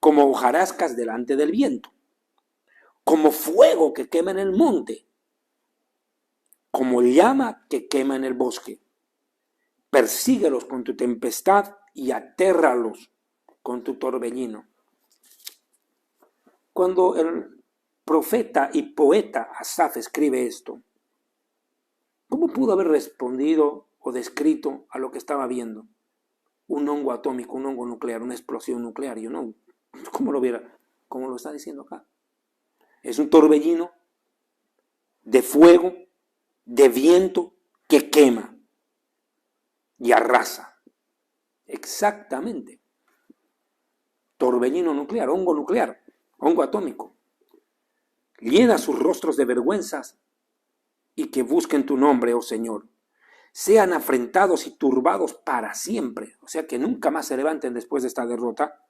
como hojarascas delante del viento, como fuego que quema en el monte, como llama que quema en el bosque. Persíguelos con tu tempestad y atérralos con tu torbellino. Cuando el profeta y poeta Asaf escribe esto, ¿cómo pudo haber respondido o descrito a lo que estaba viendo? Un hongo atómico, un hongo nuclear, una explosión nuclear. Yo no, ¿cómo lo viera? ¿Cómo lo está diciendo acá? Es un torbellino de fuego, de viento que quema y arrasa. Exactamente. Torbellino nuclear, hongo atómico. Llena sus rostros de vergüenzas y que busquen tu nombre, oh Señor. Sean afrentados y turbados para siempre, o sea que nunca más se levanten después de esta derrota,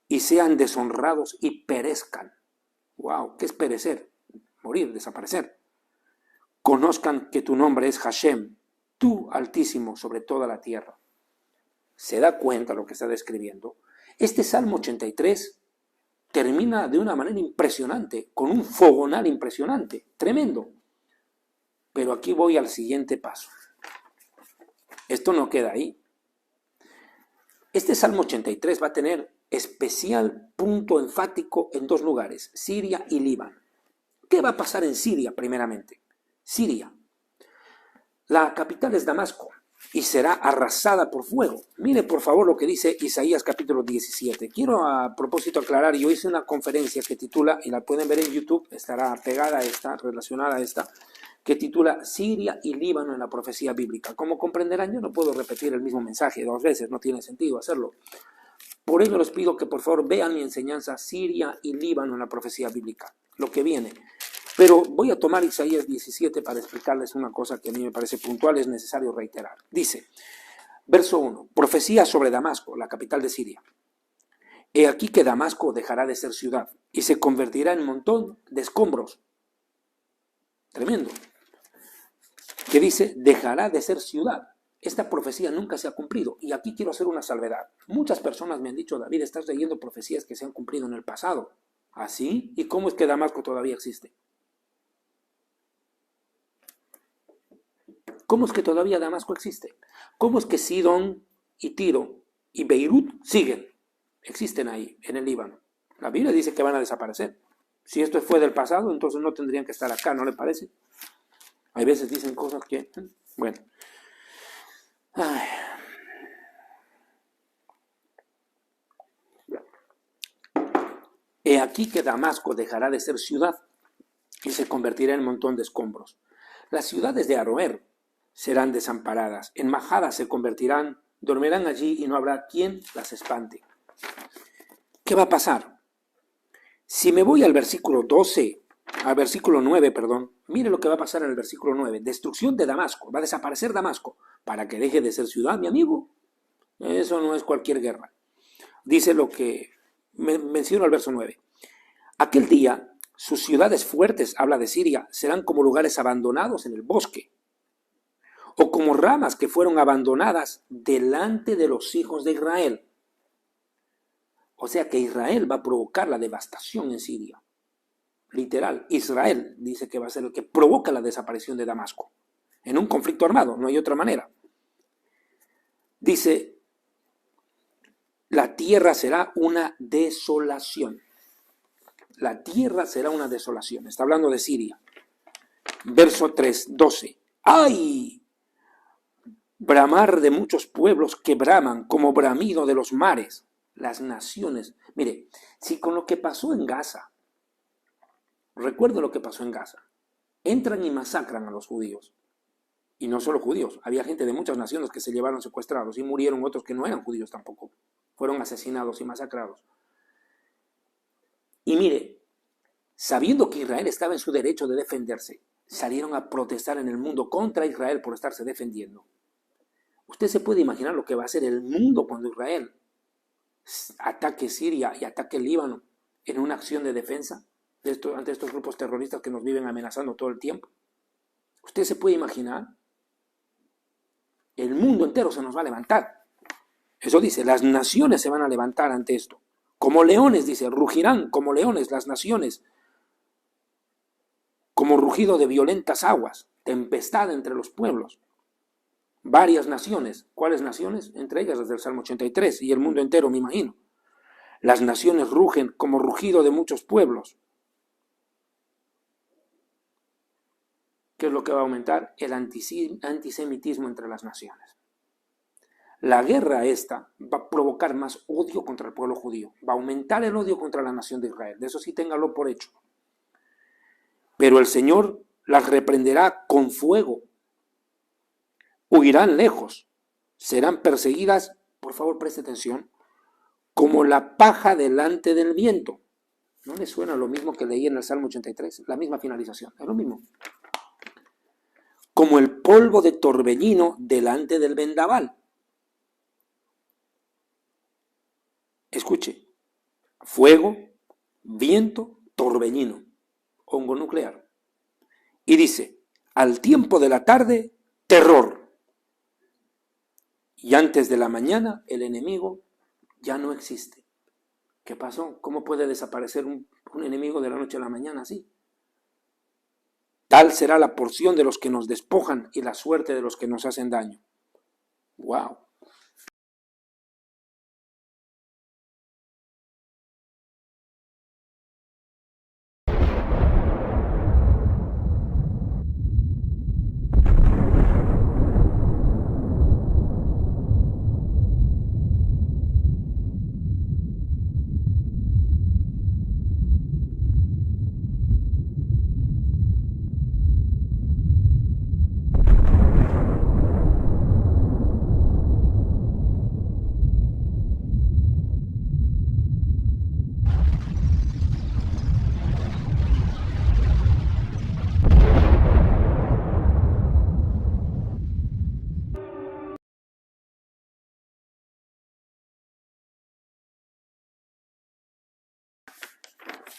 y sean deshonrados y perezcan. Wow, ¿qué es perecer? Morir, desaparecer. Conozcan que tu nombre es Hashem, tú Altísimo sobre toda la tierra. ¿Se da cuenta lo que está describiendo? Este Salmo 83 termina de una manera impresionante, con un fogonal impresionante, tremendo. Pero aquí voy al siguiente paso. Esto no queda ahí. Este Salmo 83 va a tener especial punto enfático en dos lugares, Siria y Líbano. ¿Qué va a pasar en Siria primeramente? Siria. La capital es Damasco y será arrasada por fuego. Mire por favor lo que dice Isaías capítulo 17. Quiero a propósito aclarar, yo hice una conferencia que titula, y la pueden ver en YouTube, estará pegada a esta, relacionada a esta, que titula Siria y Líbano en la profecía bíblica. Como comprenderán, yo no puedo repetir el mismo mensaje dos veces, no tiene sentido hacerlo. Por ello les pido que por favor vean mi enseñanza Siria y Líbano en la profecía bíblica, lo que viene. Pero voy a tomar Isaías 17 para explicarles una cosa que a mí me parece puntual, es necesario reiterar. Dice, verso 1, profecía sobre Damasco, la capital de Siria. He aquí que Damasco dejará de ser ciudad y se convertirá en montón de escombros. Tremendo. Que dice, dejará de ser ciudad. Esta profecía nunca se ha cumplido. Y aquí quiero hacer una salvedad. Muchas personas me han dicho, David, estás leyendo profecías que se han cumplido en el pasado. ¿Así? ¿Y cómo es que Damasco todavía existe? ¿Cómo es que todavía Damasco existe? ¿Cómo es que Sidón y Tiro y Beirut siguen? Existen ahí, en el Líbano. La Biblia dice que van a desaparecer. Si esto fue del pasado, entonces no tendrían que estar acá, ¿no le parece? Hay veces dicen cosas que... Bueno. Ay. He aquí que Damasco dejará de ser ciudad y se convertirá en un montón de escombros. Las ciudades de Aroer serán desamparadas, en majadas se convertirán, dormirán allí y no habrá quien las espante. ¿Qué va a pasar? Si me voy al versículo 9, mire lo que va a pasar en el versículo 9. Destrucción de Damasco, va a desaparecer Damasco, para que deje de ser ciudad, mi amigo. Eso no es cualquier guerra. Dice lo que menciono al verso 9. Aquel día, sus ciudades fuertes, habla de Siria, serán como lugares abandonados en el bosque, o como ramas que fueron abandonadas delante de los hijos de Israel. O sea que Israel va a provocar la devastación en Siria. Literal, Israel dice que va a ser el que provoca la desaparición de Damasco. En un conflicto armado, no hay otra manera. Dice, la tierra será una desolación. La tierra será una desolación. Está hablando de Siria. Verso 3, 12. ¡Ay! Bramar de muchos pueblos que braman como bramido de los mares. Las naciones. Mire, si con lo que pasó en Gaza, recuerdo lo que pasó en Gaza, entran y masacran a los judíos. Y no solo judíos, había gente de muchas naciones que se llevaron secuestrados y murieron otros que no eran judíos tampoco. Fueron asesinados y masacrados. Y mire, sabiendo que Israel estaba en su derecho de defenderse, salieron a protestar en el mundo contra Israel por estarse defendiendo. Usted se puede imaginar lo que va a hacer el mundo cuando Israel ataque Siria y ataque Líbano en una acción de defensa ante estos grupos terroristas que nos viven amenazando todo el tiempo. ¿Usted se puede imaginar? El mundo entero se nos va a levantar. Eso dice, las naciones se van a levantar ante esto. Como leones, dice, rugirán como leones las naciones, como rugido de violentas aguas, tempestad entre los pueblos. Varias naciones. ¿Cuáles naciones? Entre ellas las del Salmo 83 y el mundo entero, me imagino. Las naciones rugen como rugido de muchos pueblos. ¿Qué es lo que va a aumentar? El antisemitismo entre las naciones. La guerra esta va a provocar más odio contra el pueblo judío. Va a aumentar el odio contra la nación de Israel. De eso sí téngalo por hecho. Pero el Señor las reprenderá con fuego. Huirán lejos. Serán perseguidas, por favor preste atención, como la paja delante del viento. ¿No le suena lo mismo que leí en el Salmo 83? La misma finalización. Es lo mismo. Como el polvo de torbellino delante del vendaval. Escuche, fuego, viento, torbellino, hongo nuclear. Y dice, al tiempo de la tarde, terror. Y antes de la mañana, el enemigo ya no existe. ¿Qué pasó? ¿Cómo puede desaparecer un enemigo de la noche a la mañana así? Tal será la porción de los que nos despojan y la suerte de los que nos hacen daño. ¡Wow!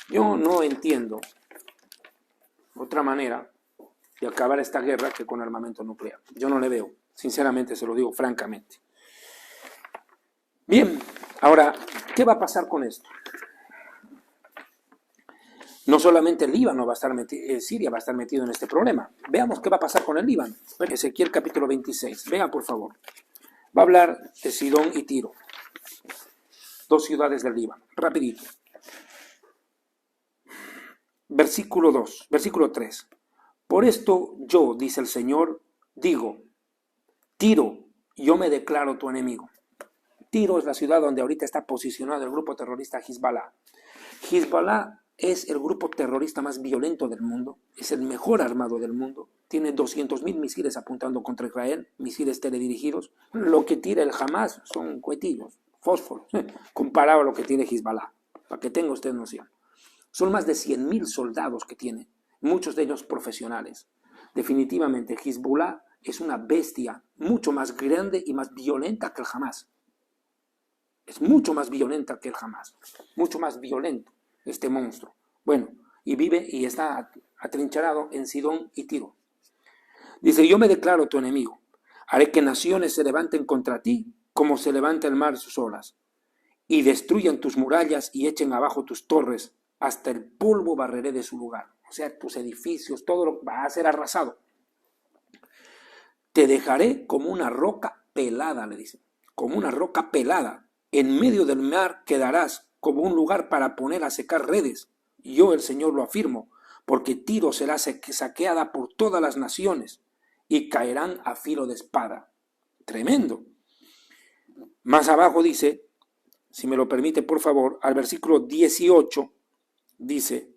Yo no entiendo otra manera de acabar esta guerra que con armamento nuclear. Yo no le veo, sinceramente se lo digo francamente. Bien, ahora, ¿qué va a pasar con esto? No solamente el Líbano va a estar metido, Siria va a estar metido en este problema. Veamos qué va a pasar con el Líbano. Ezequiel capítulo 26, vea por favor. Va a hablar de Sidón y Tiro, dos ciudades del Líbano, rapidito. Versículo 2, versículo 3. Por esto yo, dice el Señor, digo, Tiro, yo me declaro tu enemigo. Tiro es la ciudad donde ahorita está posicionado el grupo terrorista Hezbollah. Hezbollah es el grupo terrorista más violento del mundo, es el mejor armado del mundo, tiene 200.000 misiles apuntando contra Israel, misiles teledirigidos. Lo que tira el Hamas son cohetillos, fósforos, comparado a lo que tiene Hezbollah, para que tenga usted noción. Son más de 100.000 soldados que tiene, muchos de ellos profesionales. Definitivamente, Hezbollah es una bestia mucho más grande y más violenta que el Hamas. Es mucho más violenta que el Hamas, mucho más violento este monstruo. Bueno, y vive y está atrincherado en Sidón y Tiro. Dice, yo me declaro tu enemigo. Haré que naciones se levanten contra ti como se levanta el mar sus olas, y destruyan tus murallas y echen abajo tus torres. Hasta el polvo barreré de su lugar. O sea, tus edificios, todo lo va a ser arrasado. Te dejaré como una roca pelada, le dice. Como una roca pelada. En medio del mar quedarás como un lugar para poner a secar redes. Yo, el Señor, lo afirmo, porque Tiro será saqueada por todas las naciones y caerán a filo de espada. Tremendo. Más abajo dice, si me lo permite, por favor, al versículo 18, dice,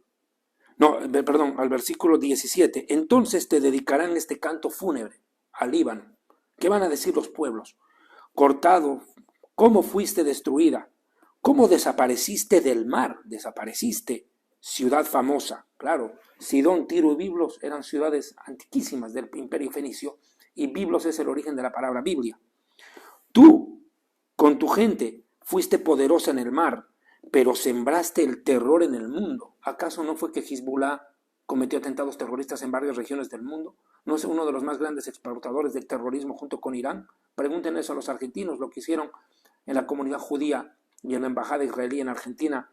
al versículo 17, entonces te dedicarán este canto fúnebre al Líbano. ¿Qué van a decir los pueblos? Cortado, ¿cómo fuiste destruida? ¿Cómo desapareciste del mar? Desapareciste, ciudad famosa. Claro, Sidón, Tiro y Biblos eran ciudades antiquísimas del imperio fenicio, y Biblos es el origen de la palabra Biblia. Tú, con tu gente, fuiste poderosa en el mar, pero sembraste el terror en el mundo. ¿Acaso no fue que Hezbollah cometió atentados terroristas en varias regiones del mundo? ¿No es uno de los más grandes exportadores del terrorismo junto con Irán? Pregunten eso a los argentinos, lo que hicieron en la comunidad judía y en la embajada israelí en Argentina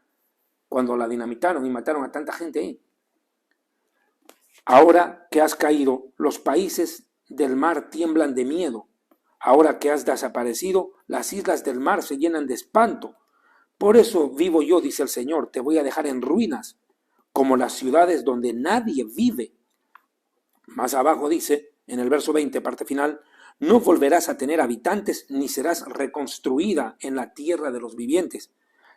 cuando la dinamitaron y mataron a tanta gente ahí. Ahora que has caído, los países del mar tiemblan de miedo. Ahora que has desaparecido, las islas del mar se llenan de espanto. Por eso vivo yo, dice el Señor, te voy a dejar en ruinas, como las ciudades donde nadie vive. Más abajo dice, en el verso 20, parte final, no volverás a tener habitantes ni serás reconstruida en la tierra de los vivientes.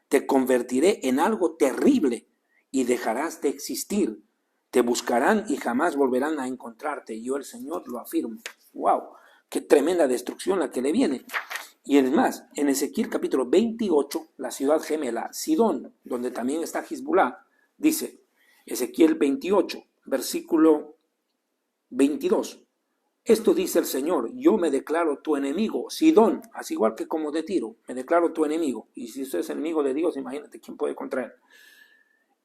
Te convertiré en algo terrible y dejarás de existir. Te buscarán y jamás volverán a encontrarte. Yo, el Señor, lo afirmo. ¡Wow! ¡Qué tremenda destrucción la que le viene! Y es más, en Ezequiel capítulo 28, la ciudad gemela, Sidón, donde también está Hezbollah, dice, Ezequiel 28, versículo 22, esto dice el Señor, yo me declaro tu enemigo, Sidón, así igual que como de Tiro, me declaro tu enemigo, y si usted es enemigo de Dios, imagínate quién puede contra él.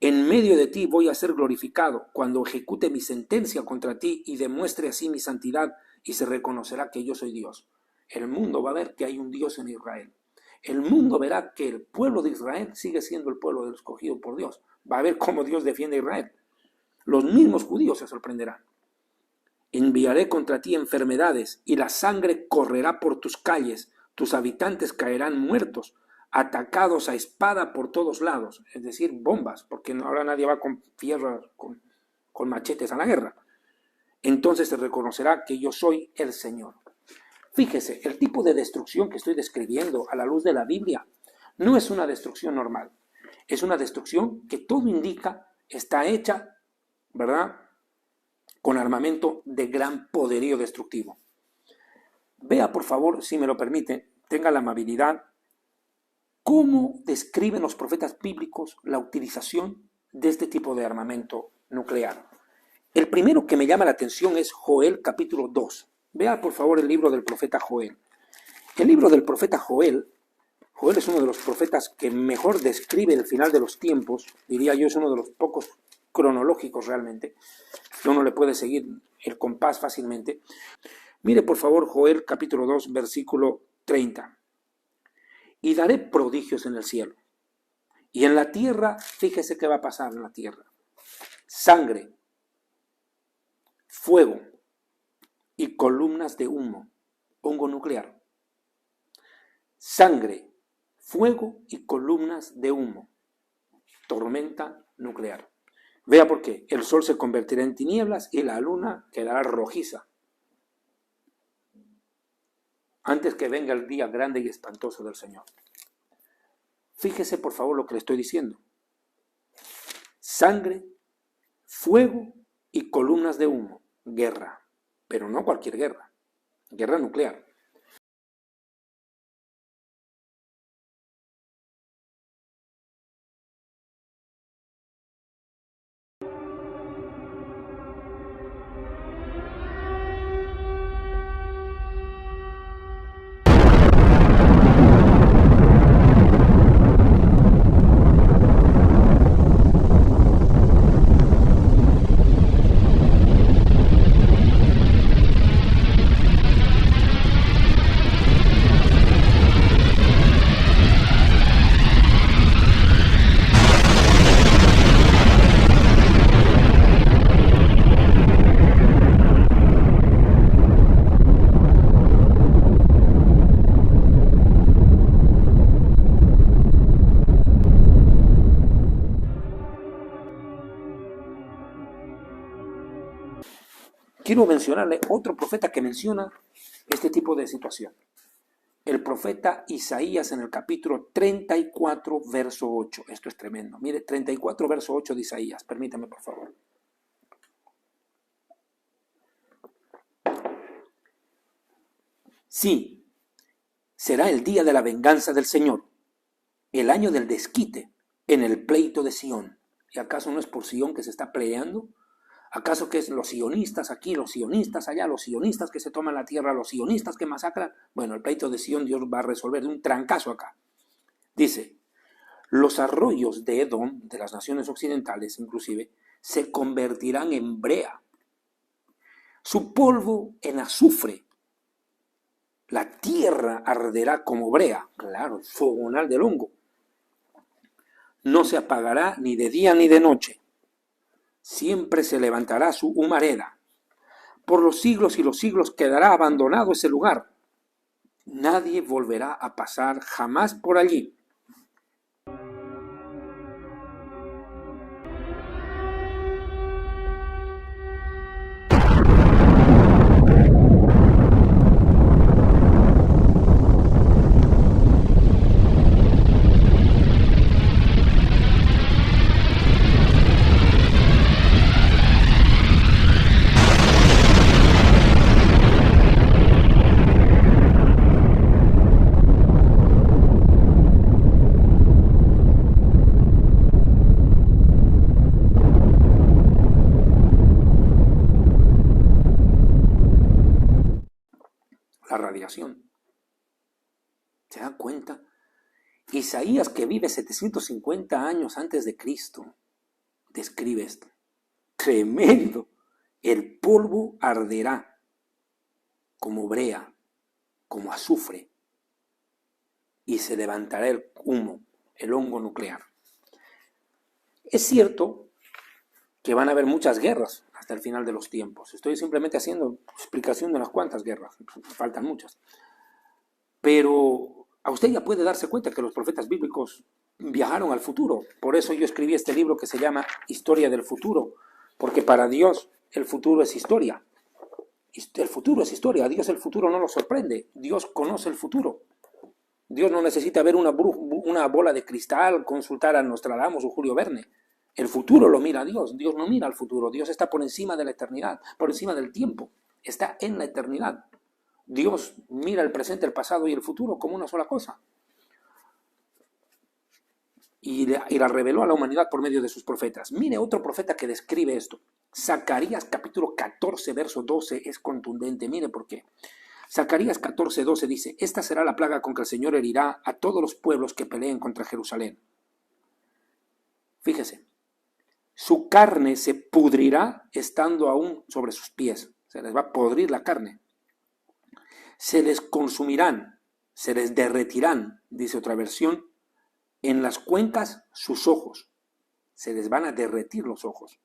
En medio de ti voy a ser glorificado cuando ejecute mi sentencia contra ti y demuestre así mi santidad, y se reconocerá que yo soy Dios. El mundo va a ver que hay un Dios en Israel. El mundo verá que el pueblo de Israel sigue siendo el pueblo escogido por Dios. Va a ver cómo Dios defiende a Israel. Los mismos judíos se sorprenderán. Enviaré contra ti enfermedades y la sangre correrá por tus calles. Tus habitantes caerán muertos, atacados a espada por todos lados. Es decir, bombas, porque ahora nadie va con fierros, con machetes a la guerra. Entonces se reconocerá que yo soy el Señor. Fíjese, el tipo de destrucción que estoy describiendo a la luz de la Biblia no es una destrucción normal. Es una destrucción que todo indica está hecha, ¿verdad?, con armamento de gran poderío destructivo. Vea, por favor, si me lo permite, tenga la amabilidad, cómo describen los profetas bíblicos la utilización de este tipo de armamento nuclear. El primero que me llama la atención es Joel capítulo 2. Vea, por favor, el libro del profeta Joel. El libro del profeta Joel es uno de los profetas que mejor describe el final de los tiempos. Diría yo, es uno de los pocos cronológicos realmente, que uno le puede seguir el compás fácilmente. Mire, por favor, Joel capítulo 2, versículo 30. Y daré prodigios en el cielo. Y en la tierra, fíjese qué va a pasar en la tierra. Sangre, fuego y columnas de humo, hongo nuclear. Sangre, fuego y columnas de humo, tormenta nuclear. Vea por qué. El sol se convertirá en tinieblas y la luna quedará rojiza, antes que venga el día grande y espantoso del Señor. Fíjese, por favor, lo que le estoy diciendo. Sangre, fuego y columnas de humo. Guerra, pero no cualquier guerra. Guerra nuclear. Quiero mencionarle otro profeta que menciona este tipo de situación. El profeta Isaías en el capítulo 34, verso 8. Esto es tremendo. Mire, 34, verso 8 de Isaías. Permítame, por favor. Sí, será el día de la venganza del Señor, el año del desquite en el pleito de Sión. ¿Y acaso no es por Sión que se está peleando? ¿Acaso que es los sionistas aquí, los sionistas allá, los sionistas que se toman la tierra, los sionistas que masacran? Bueno, el pleito de Sión Dios va a resolver de un trancazo acá. Dice, los arroyos de Edom, de las naciones occidentales inclusive, se convertirán en brea, su polvo en azufre, la tierra arderá como brea, claro, el fogonal del hongo. No se apagará ni de día ni de noche. Siempre se levantará su humareda. Por los siglos y los siglos quedará abandonado ese lugar. Nadie volverá a pasar jamás por allí. La radiación. ¿Se dan cuenta? Isaías, que vive 750 años antes de Cristo, describe esto. Tremendo. El polvo arderá como brea, como azufre, y se levantará el humo, el hongo nuclear. Es cierto que van a haber muchas guerras hasta el final de los tiempos. Estoy simplemente haciendo explicación de unas cuantas guerras, faltan muchas. Pero a usted ya puede darse cuenta que los profetas bíblicos viajaron al futuro. Por eso yo escribí este libro que se llama Historia del Futuro, porque para Dios el futuro es historia. El futuro es historia. A Dios el futuro no lo sorprende. Dios conoce el futuro. Dios no necesita ver una bola de cristal, consultar a Nostradamus o Julio Verne. El futuro lo mira Dios. Dios no mira al futuro. Dios está por encima de la eternidad, por encima del tiempo. Está en la eternidad. Dios mira el presente, el pasado y el futuro como una sola cosa. Y la reveló a la humanidad por medio de sus profetas. Mire otro profeta que describe esto. Zacarías capítulo 14, verso 12 es contundente. Mire por qué. Zacarías 14, 12 dice: esta será la plaga con que el Señor herirá a todos los pueblos que peleen contra Jerusalén. Fíjese. Su carne se pudrirá estando aún sobre sus pies. Se les va a podrir la carne. Se les consumirán, se les derretirán, dice otra versión, en las cuencas sus ojos. Se les van a derretir los ojos.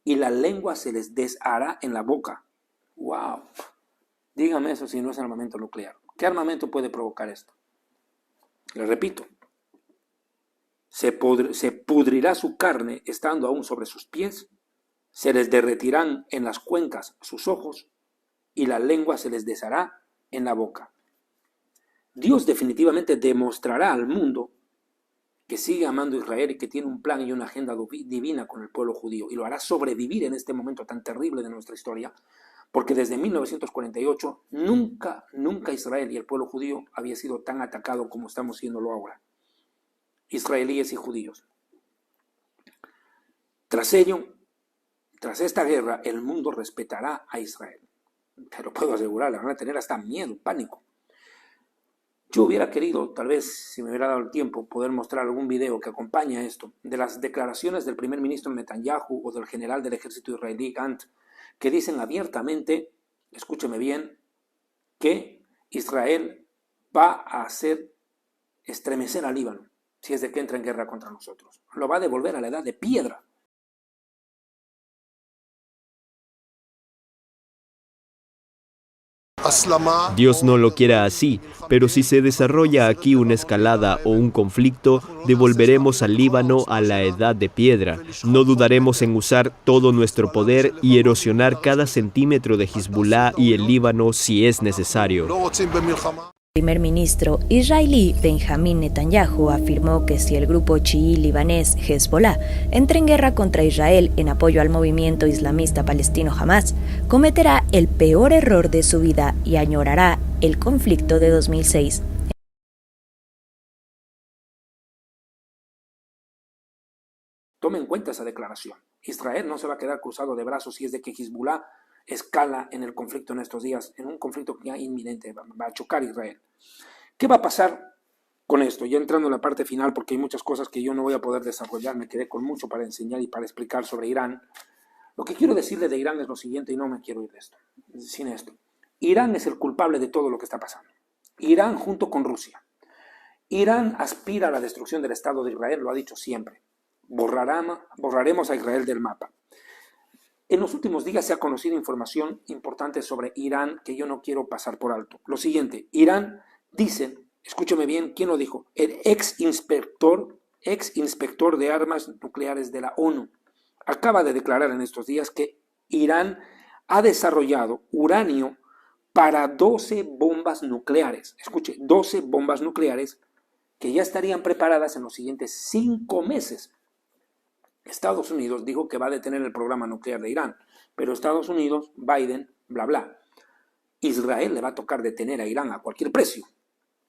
Y la lengua se les deshará en la boca. ¡Wow! Dígame eso si no es armamento nuclear. ¿Qué armamento puede provocar esto? Le repito. Se pudrirá su carne estando aún sobre sus pies. Se les derretirán en las cuencas sus ojos. Y la lengua se les deshará en la boca. Dios definitivamente demostrará al mundo que sigue amando a Israel y que tiene un plan y una agenda divina con el pueblo judío, y lo hará sobrevivir en este momento tan terrible de nuestra historia, porque desde 1948 nunca Israel y el pueblo judío había sido tan atacado como estamos siéndolo ahora, israelíes y judíos. Tras esta guerra, el mundo respetará a Israel. Te lo puedo asegurar, le van a tener hasta miedo, pánico. Yo hubiera querido, tal vez, si me hubiera dado el tiempo, poder mostrar algún video que acompaña esto, de las declaraciones del primer ministro Netanyahu o del general del ejército israelí Gantz, que dicen abiertamente, escúcheme bien, que Israel va a hacer estremecer al Líbano si es de que entra en guerra contra nosotros. Lo va a devolver a la edad de piedra. Dios no lo quiera así, pero si se desarrolla aquí una escalada o un conflicto, devolveremos al Líbano a la edad de piedra. No dudaremos en usar todo nuestro poder y erosionar cada centímetro de Hezbolá y el Líbano si es necesario. El primer ministro israelí Benjamín Netanyahu afirmó que si el grupo chií libanés Hezbolá entra en guerra contra Israel en apoyo al movimiento islamista palestino Hamás, cometerá el peor error de su vida y añorará el conflicto de 2006. Tome en cuenta esa declaración. Israel no se va a quedar cruzado de brazos si es de que Hezbolá escala en el conflicto en estos días, en un conflicto ya inminente, va a chocar Israel. ¿Qué va a pasar con esto? Ya entrando en la parte final, porque hay muchas cosas que yo no voy a poder desarrollar, me quedé con mucho para enseñar y para explicar sobre Irán. Lo que quiero decirle de Irán es lo siguiente, y no me quiero ir de esto, sin esto. Irán es el culpable de todo lo que está pasando. Irán junto con Rusia. Irán aspira a la destrucción del Estado de Israel, lo ha dicho siempre. Borraremos a Israel del mapa. En los últimos días se ha conocido información importante sobre Irán que yo no quiero pasar por alto. Lo siguiente, Irán dice, escúcheme bien, ¿quién lo dijo? El ex inspector de armas nucleares de la ONU acaba de declarar en estos días que Irán ha desarrollado uranio para 12 bombas nucleares. Escuche, 12 bombas nucleares que ya estarían preparadas en los siguientes 5 meses. Estados Unidos dijo que va a detener el programa nuclear de Irán, pero Estados Unidos, Biden, bla, bla. Israel le va a tocar detener a Irán a cualquier precio,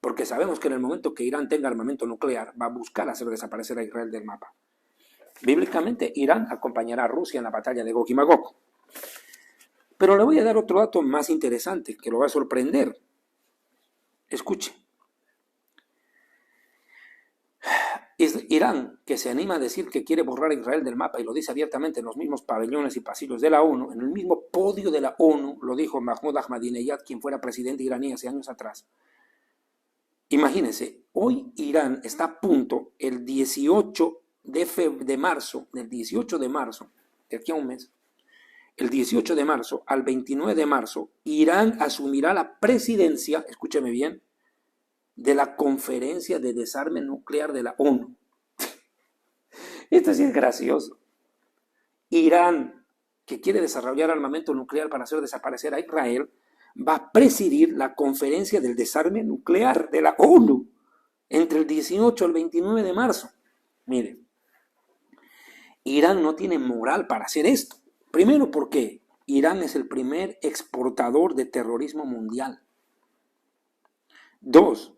porque sabemos que en el momento que Irán tenga armamento nuclear, va a buscar hacer desaparecer a Israel del mapa. Bíblicamente, Irán acompañará a Rusia en la batalla de Gog y Magog. Pero le voy a dar otro dato más interesante, que lo va a sorprender. Escuche. Irán, que se anima a decir que quiere borrar a Israel del mapa y lo dice abiertamente en los mismos pabellones y pasillos de la ONU, en el mismo podio de la ONU, lo dijo Mahmoud Ahmadinejad, quien fuera presidente iraní hace años atrás. Imagínense, hoy Irán está a punto, el 18 de marzo, de aquí a un mes, el 18 de marzo al 29 de marzo, Irán asumirá la presidencia, escúcheme bien, de la Conferencia de Desarme Nuclear de la ONU. Esto sí es gracioso. Irán, que quiere desarrollar armamento nuclear para hacer desaparecer a Israel, va a presidir la Conferencia del Desarme Nuclear de la ONU entre el 18 al 29 de marzo. Mire, Irán no tiene moral para hacer esto. Primero porque Irán es el primer exportador de terrorismo mundial. 2.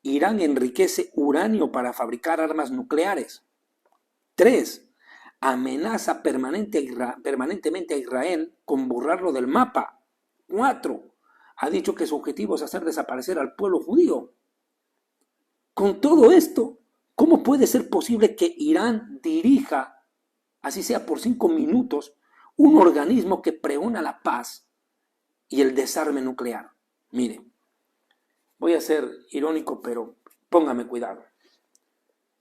Irán enriquece uranio para fabricar armas nucleares. 3. Amenaza permanentemente a Israel con borrarlo del mapa. 4. Ha dicho que su objetivo es hacer desaparecer al pueblo judío. Con todo esto, ¿cómo puede ser posible que Irán dirija, así sea por 5 minutos, un organismo que pregona la paz y el desarme nuclear? Mire, voy a ser irónico, pero póngame cuidado.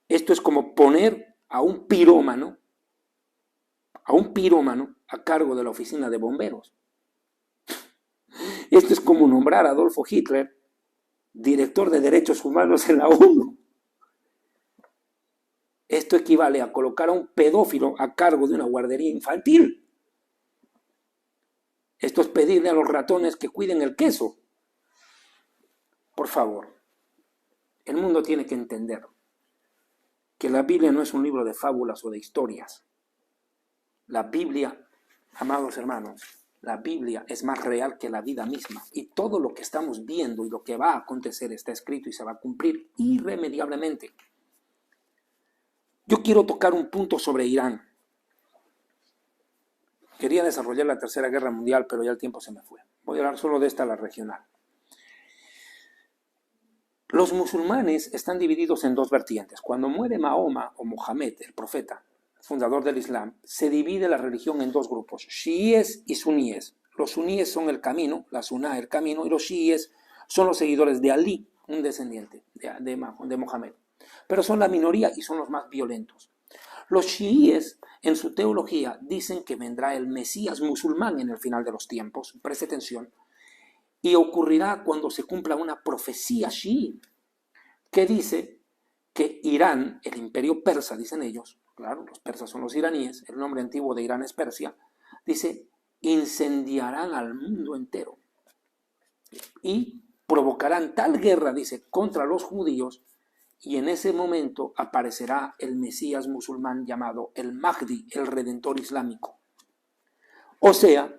Esto es como poner a un pirómano a cargo de la oficina de bomberos. Esto es como nombrar a Adolfo Hitler director de derechos humanos en la ONU. Esto equivale a colocar a un pedófilo a cargo de una guardería infantil. Esto es pedirle a los ratones que cuiden el queso. Por favor, el mundo tiene que entender que la Biblia no es un libro de fábulas o de historias. La Biblia, amados hermanos, la Biblia es más real que la vida misma. Y todo lo que estamos viendo y lo que va a acontecer está escrito y se va a cumplir irremediablemente. Yo quiero tocar un punto sobre Irán. Quería desarrollar la Tercera Guerra Mundial, pero ya el tiempo se me fue. Voy a hablar solo de esta, la regional. Los musulmanes están divididos en dos vertientes. Cuando muere Mahoma o Mohamed, el profeta, fundador del Islam, se divide la religión en dos grupos, chiíes y suníes. Los suníes son el camino, la suná el camino, y los chiíes son los seguidores de Ali, un descendiente de Mohamed. Pero son la minoría y son los más violentos. Los chiíes, en su teología, dicen que vendrá el Mesías musulmán en el final de los tiempos, preste atención, y ocurrirá cuando se cumpla una profecía chií, que dice que Irán, el imperio persa, dicen ellos, claro, los persas son los iraníes, el nombre antiguo de Irán es Persia, dice, incendiarán al mundo entero y provocarán tal guerra, dice, contra los judíos, y en ese momento aparecerá el Mesías musulmán llamado el Mahdi, el Redentor Islámico. O sea,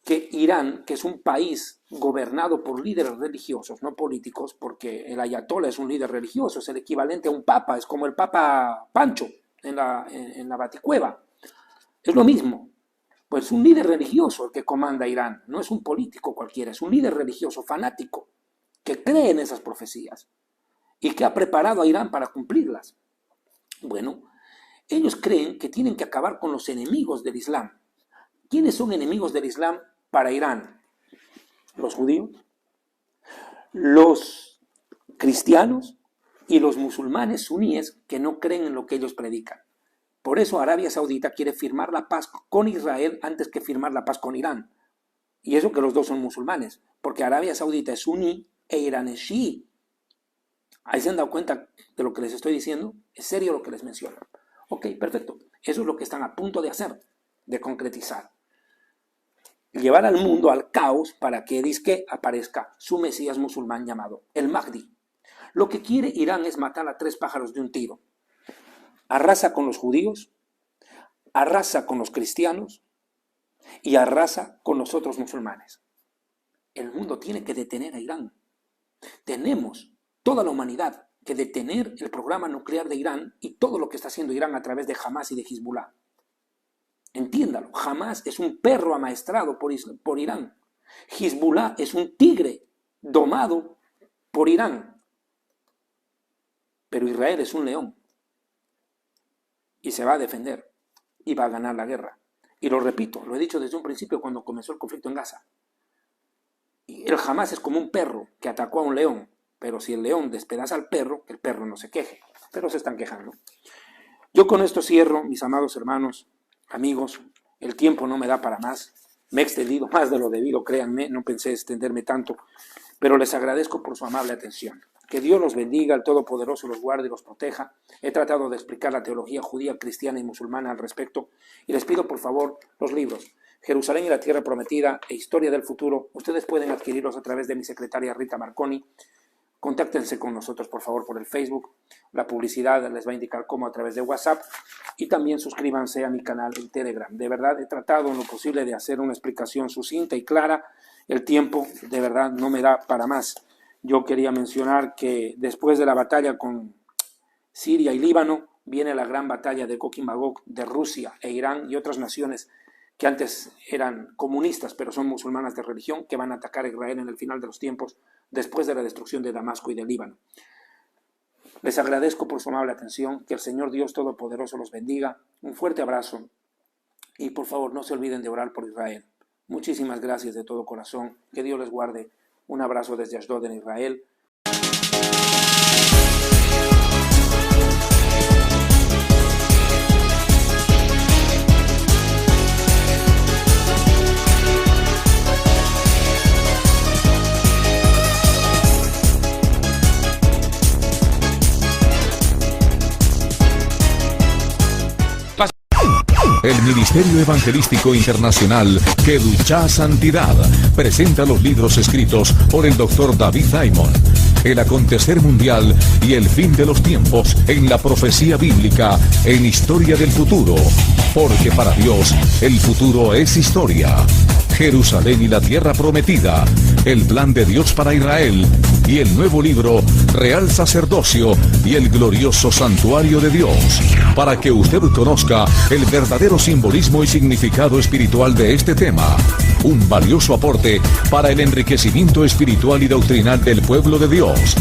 que Irán, que es un país gobernado por líderes religiosos, no políticos, porque el ayatollah es un líder religioso, es el equivalente a un papa, es como el papa Pancho en la Baticueva. Es lo mismo, pues es un líder religioso el que comanda Irán, no es un político cualquiera, es un líder religioso fanático que cree en esas profecías y que ha preparado a Irán para cumplirlas. Bueno, ellos creen que tienen que acabar con los enemigos del Islam. ¿Quiénes son enemigos del Islam para Irán? Los judíos, los cristianos y los musulmanes suníes que no creen en lo que ellos predican. Por eso Arabia Saudita quiere firmar la paz con Israel antes que firmar la paz con Irán. Y eso que los dos son musulmanes, porque Arabia Saudita es suní e Irán es chií. ¿Ahí se han dado cuenta de lo que les estoy diciendo? Es serio lo que les menciono. Ok, perfecto. Eso es lo que están a punto de hacer, de concretizar. Llevar al mundo al caos para que dizque aparezca su Mesías musulmán llamado el Mahdi. Lo que quiere Irán es matar a 3 pájaros de un tiro. Arrasa con los judíos, arrasa con los cristianos y arrasa con los otros musulmanes. El mundo tiene que detener a Irán. Tenemos toda la humanidad que detener el programa nuclear de Irán y todo lo que está haciendo Irán a través de Hamas y de Hezbollah. Entiéndalo, Hamas es un perro amaestrado por Irán. Hezbollah es un tigre domado por Irán. Pero Israel es un león y se va a defender y va a ganar la guerra. Y lo repito, lo he dicho desde un principio cuando comenzó el conflicto en Gaza. Y el Hamas es como un perro que atacó a un león, pero si el león despedaza al perro, que el perro no se queje, pero se están quejando. Yo con esto cierro, mis amados hermanos, amigos, el tiempo no me da para más, me he extendido más de lo debido, créanme, no pensé extenderme tanto, pero les agradezco por su amable atención. Que Dios los bendiga, el Todopoderoso los guarde y los proteja. He tratado de explicar la teología judía, cristiana y musulmana al respecto, y les pido por favor los libros Jerusalén y la Tierra Prometida e Historia del Futuro. Ustedes pueden adquirirlos a través de mi secretaria Rita Marconi. Contáctense con nosotros por favor por el Facebook, la publicidad les va a indicar cómo a través de WhatsApp, y también suscríbanse a mi canal en Telegram. De verdad he tratado en lo posible de hacer una explicación sucinta y clara, el tiempo de verdad no me da para más. Yo quería mencionar que después de la batalla con Siria y Líbano, viene la gran batalla de Gog y Magog de Rusia e Irán y otras naciones que antes eran comunistas, pero son musulmanas de religión, que van a atacar a Israel en el final de los tiempos, después de la destrucción de Damasco y de Líbano. Les agradezco por su amable atención, que el Señor Dios Todopoderoso los bendiga, un fuerte abrazo, y por favor no se olviden de orar por Israel. Muchísimas gracias de todo corazón, que Dios les guarde. Un abrazo desde Ashdod en Israel. El Ministerio Evangelístico Internacional Kedushá Santidad presenta los libros escritos por el Dr. David Diamond. El acontecer mundial y el fin de los tiempos en la profecía bíblica en Historia del Futuro. Porque para Dios el futuro es historia. Jerusalén y la Tierra Prometida, el plan de Dios para Israel y el nuevo libro Real Sacerdocio y el glorioso Santuario de Dios, para que usted conozca el verdadero simbolismo y significado espiritual de este tema. Un valioso aporte para el enriquecimiento espiritual y doctrinal del pueblo de Dios.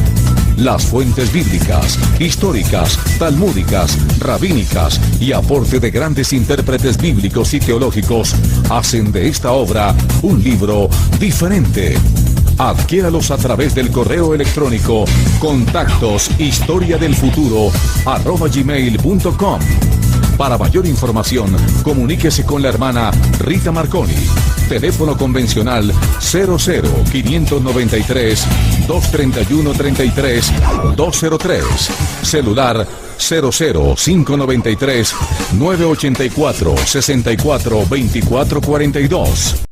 Las fuentes bíblicas, históricas, talmúdicas, rabínicas y aporte de grandes intérpretes bíblicos y teológicos hacen de esta obra un libro diferente. Adquiéralos a través del correo electrónico contactos historiadelfuturo@gmail.com. Para mayor información, comuníquese con la hermana Rita Marconi. Teléfono convencional 00-593-231-33-203. Celular 00-593-984-64-24-42.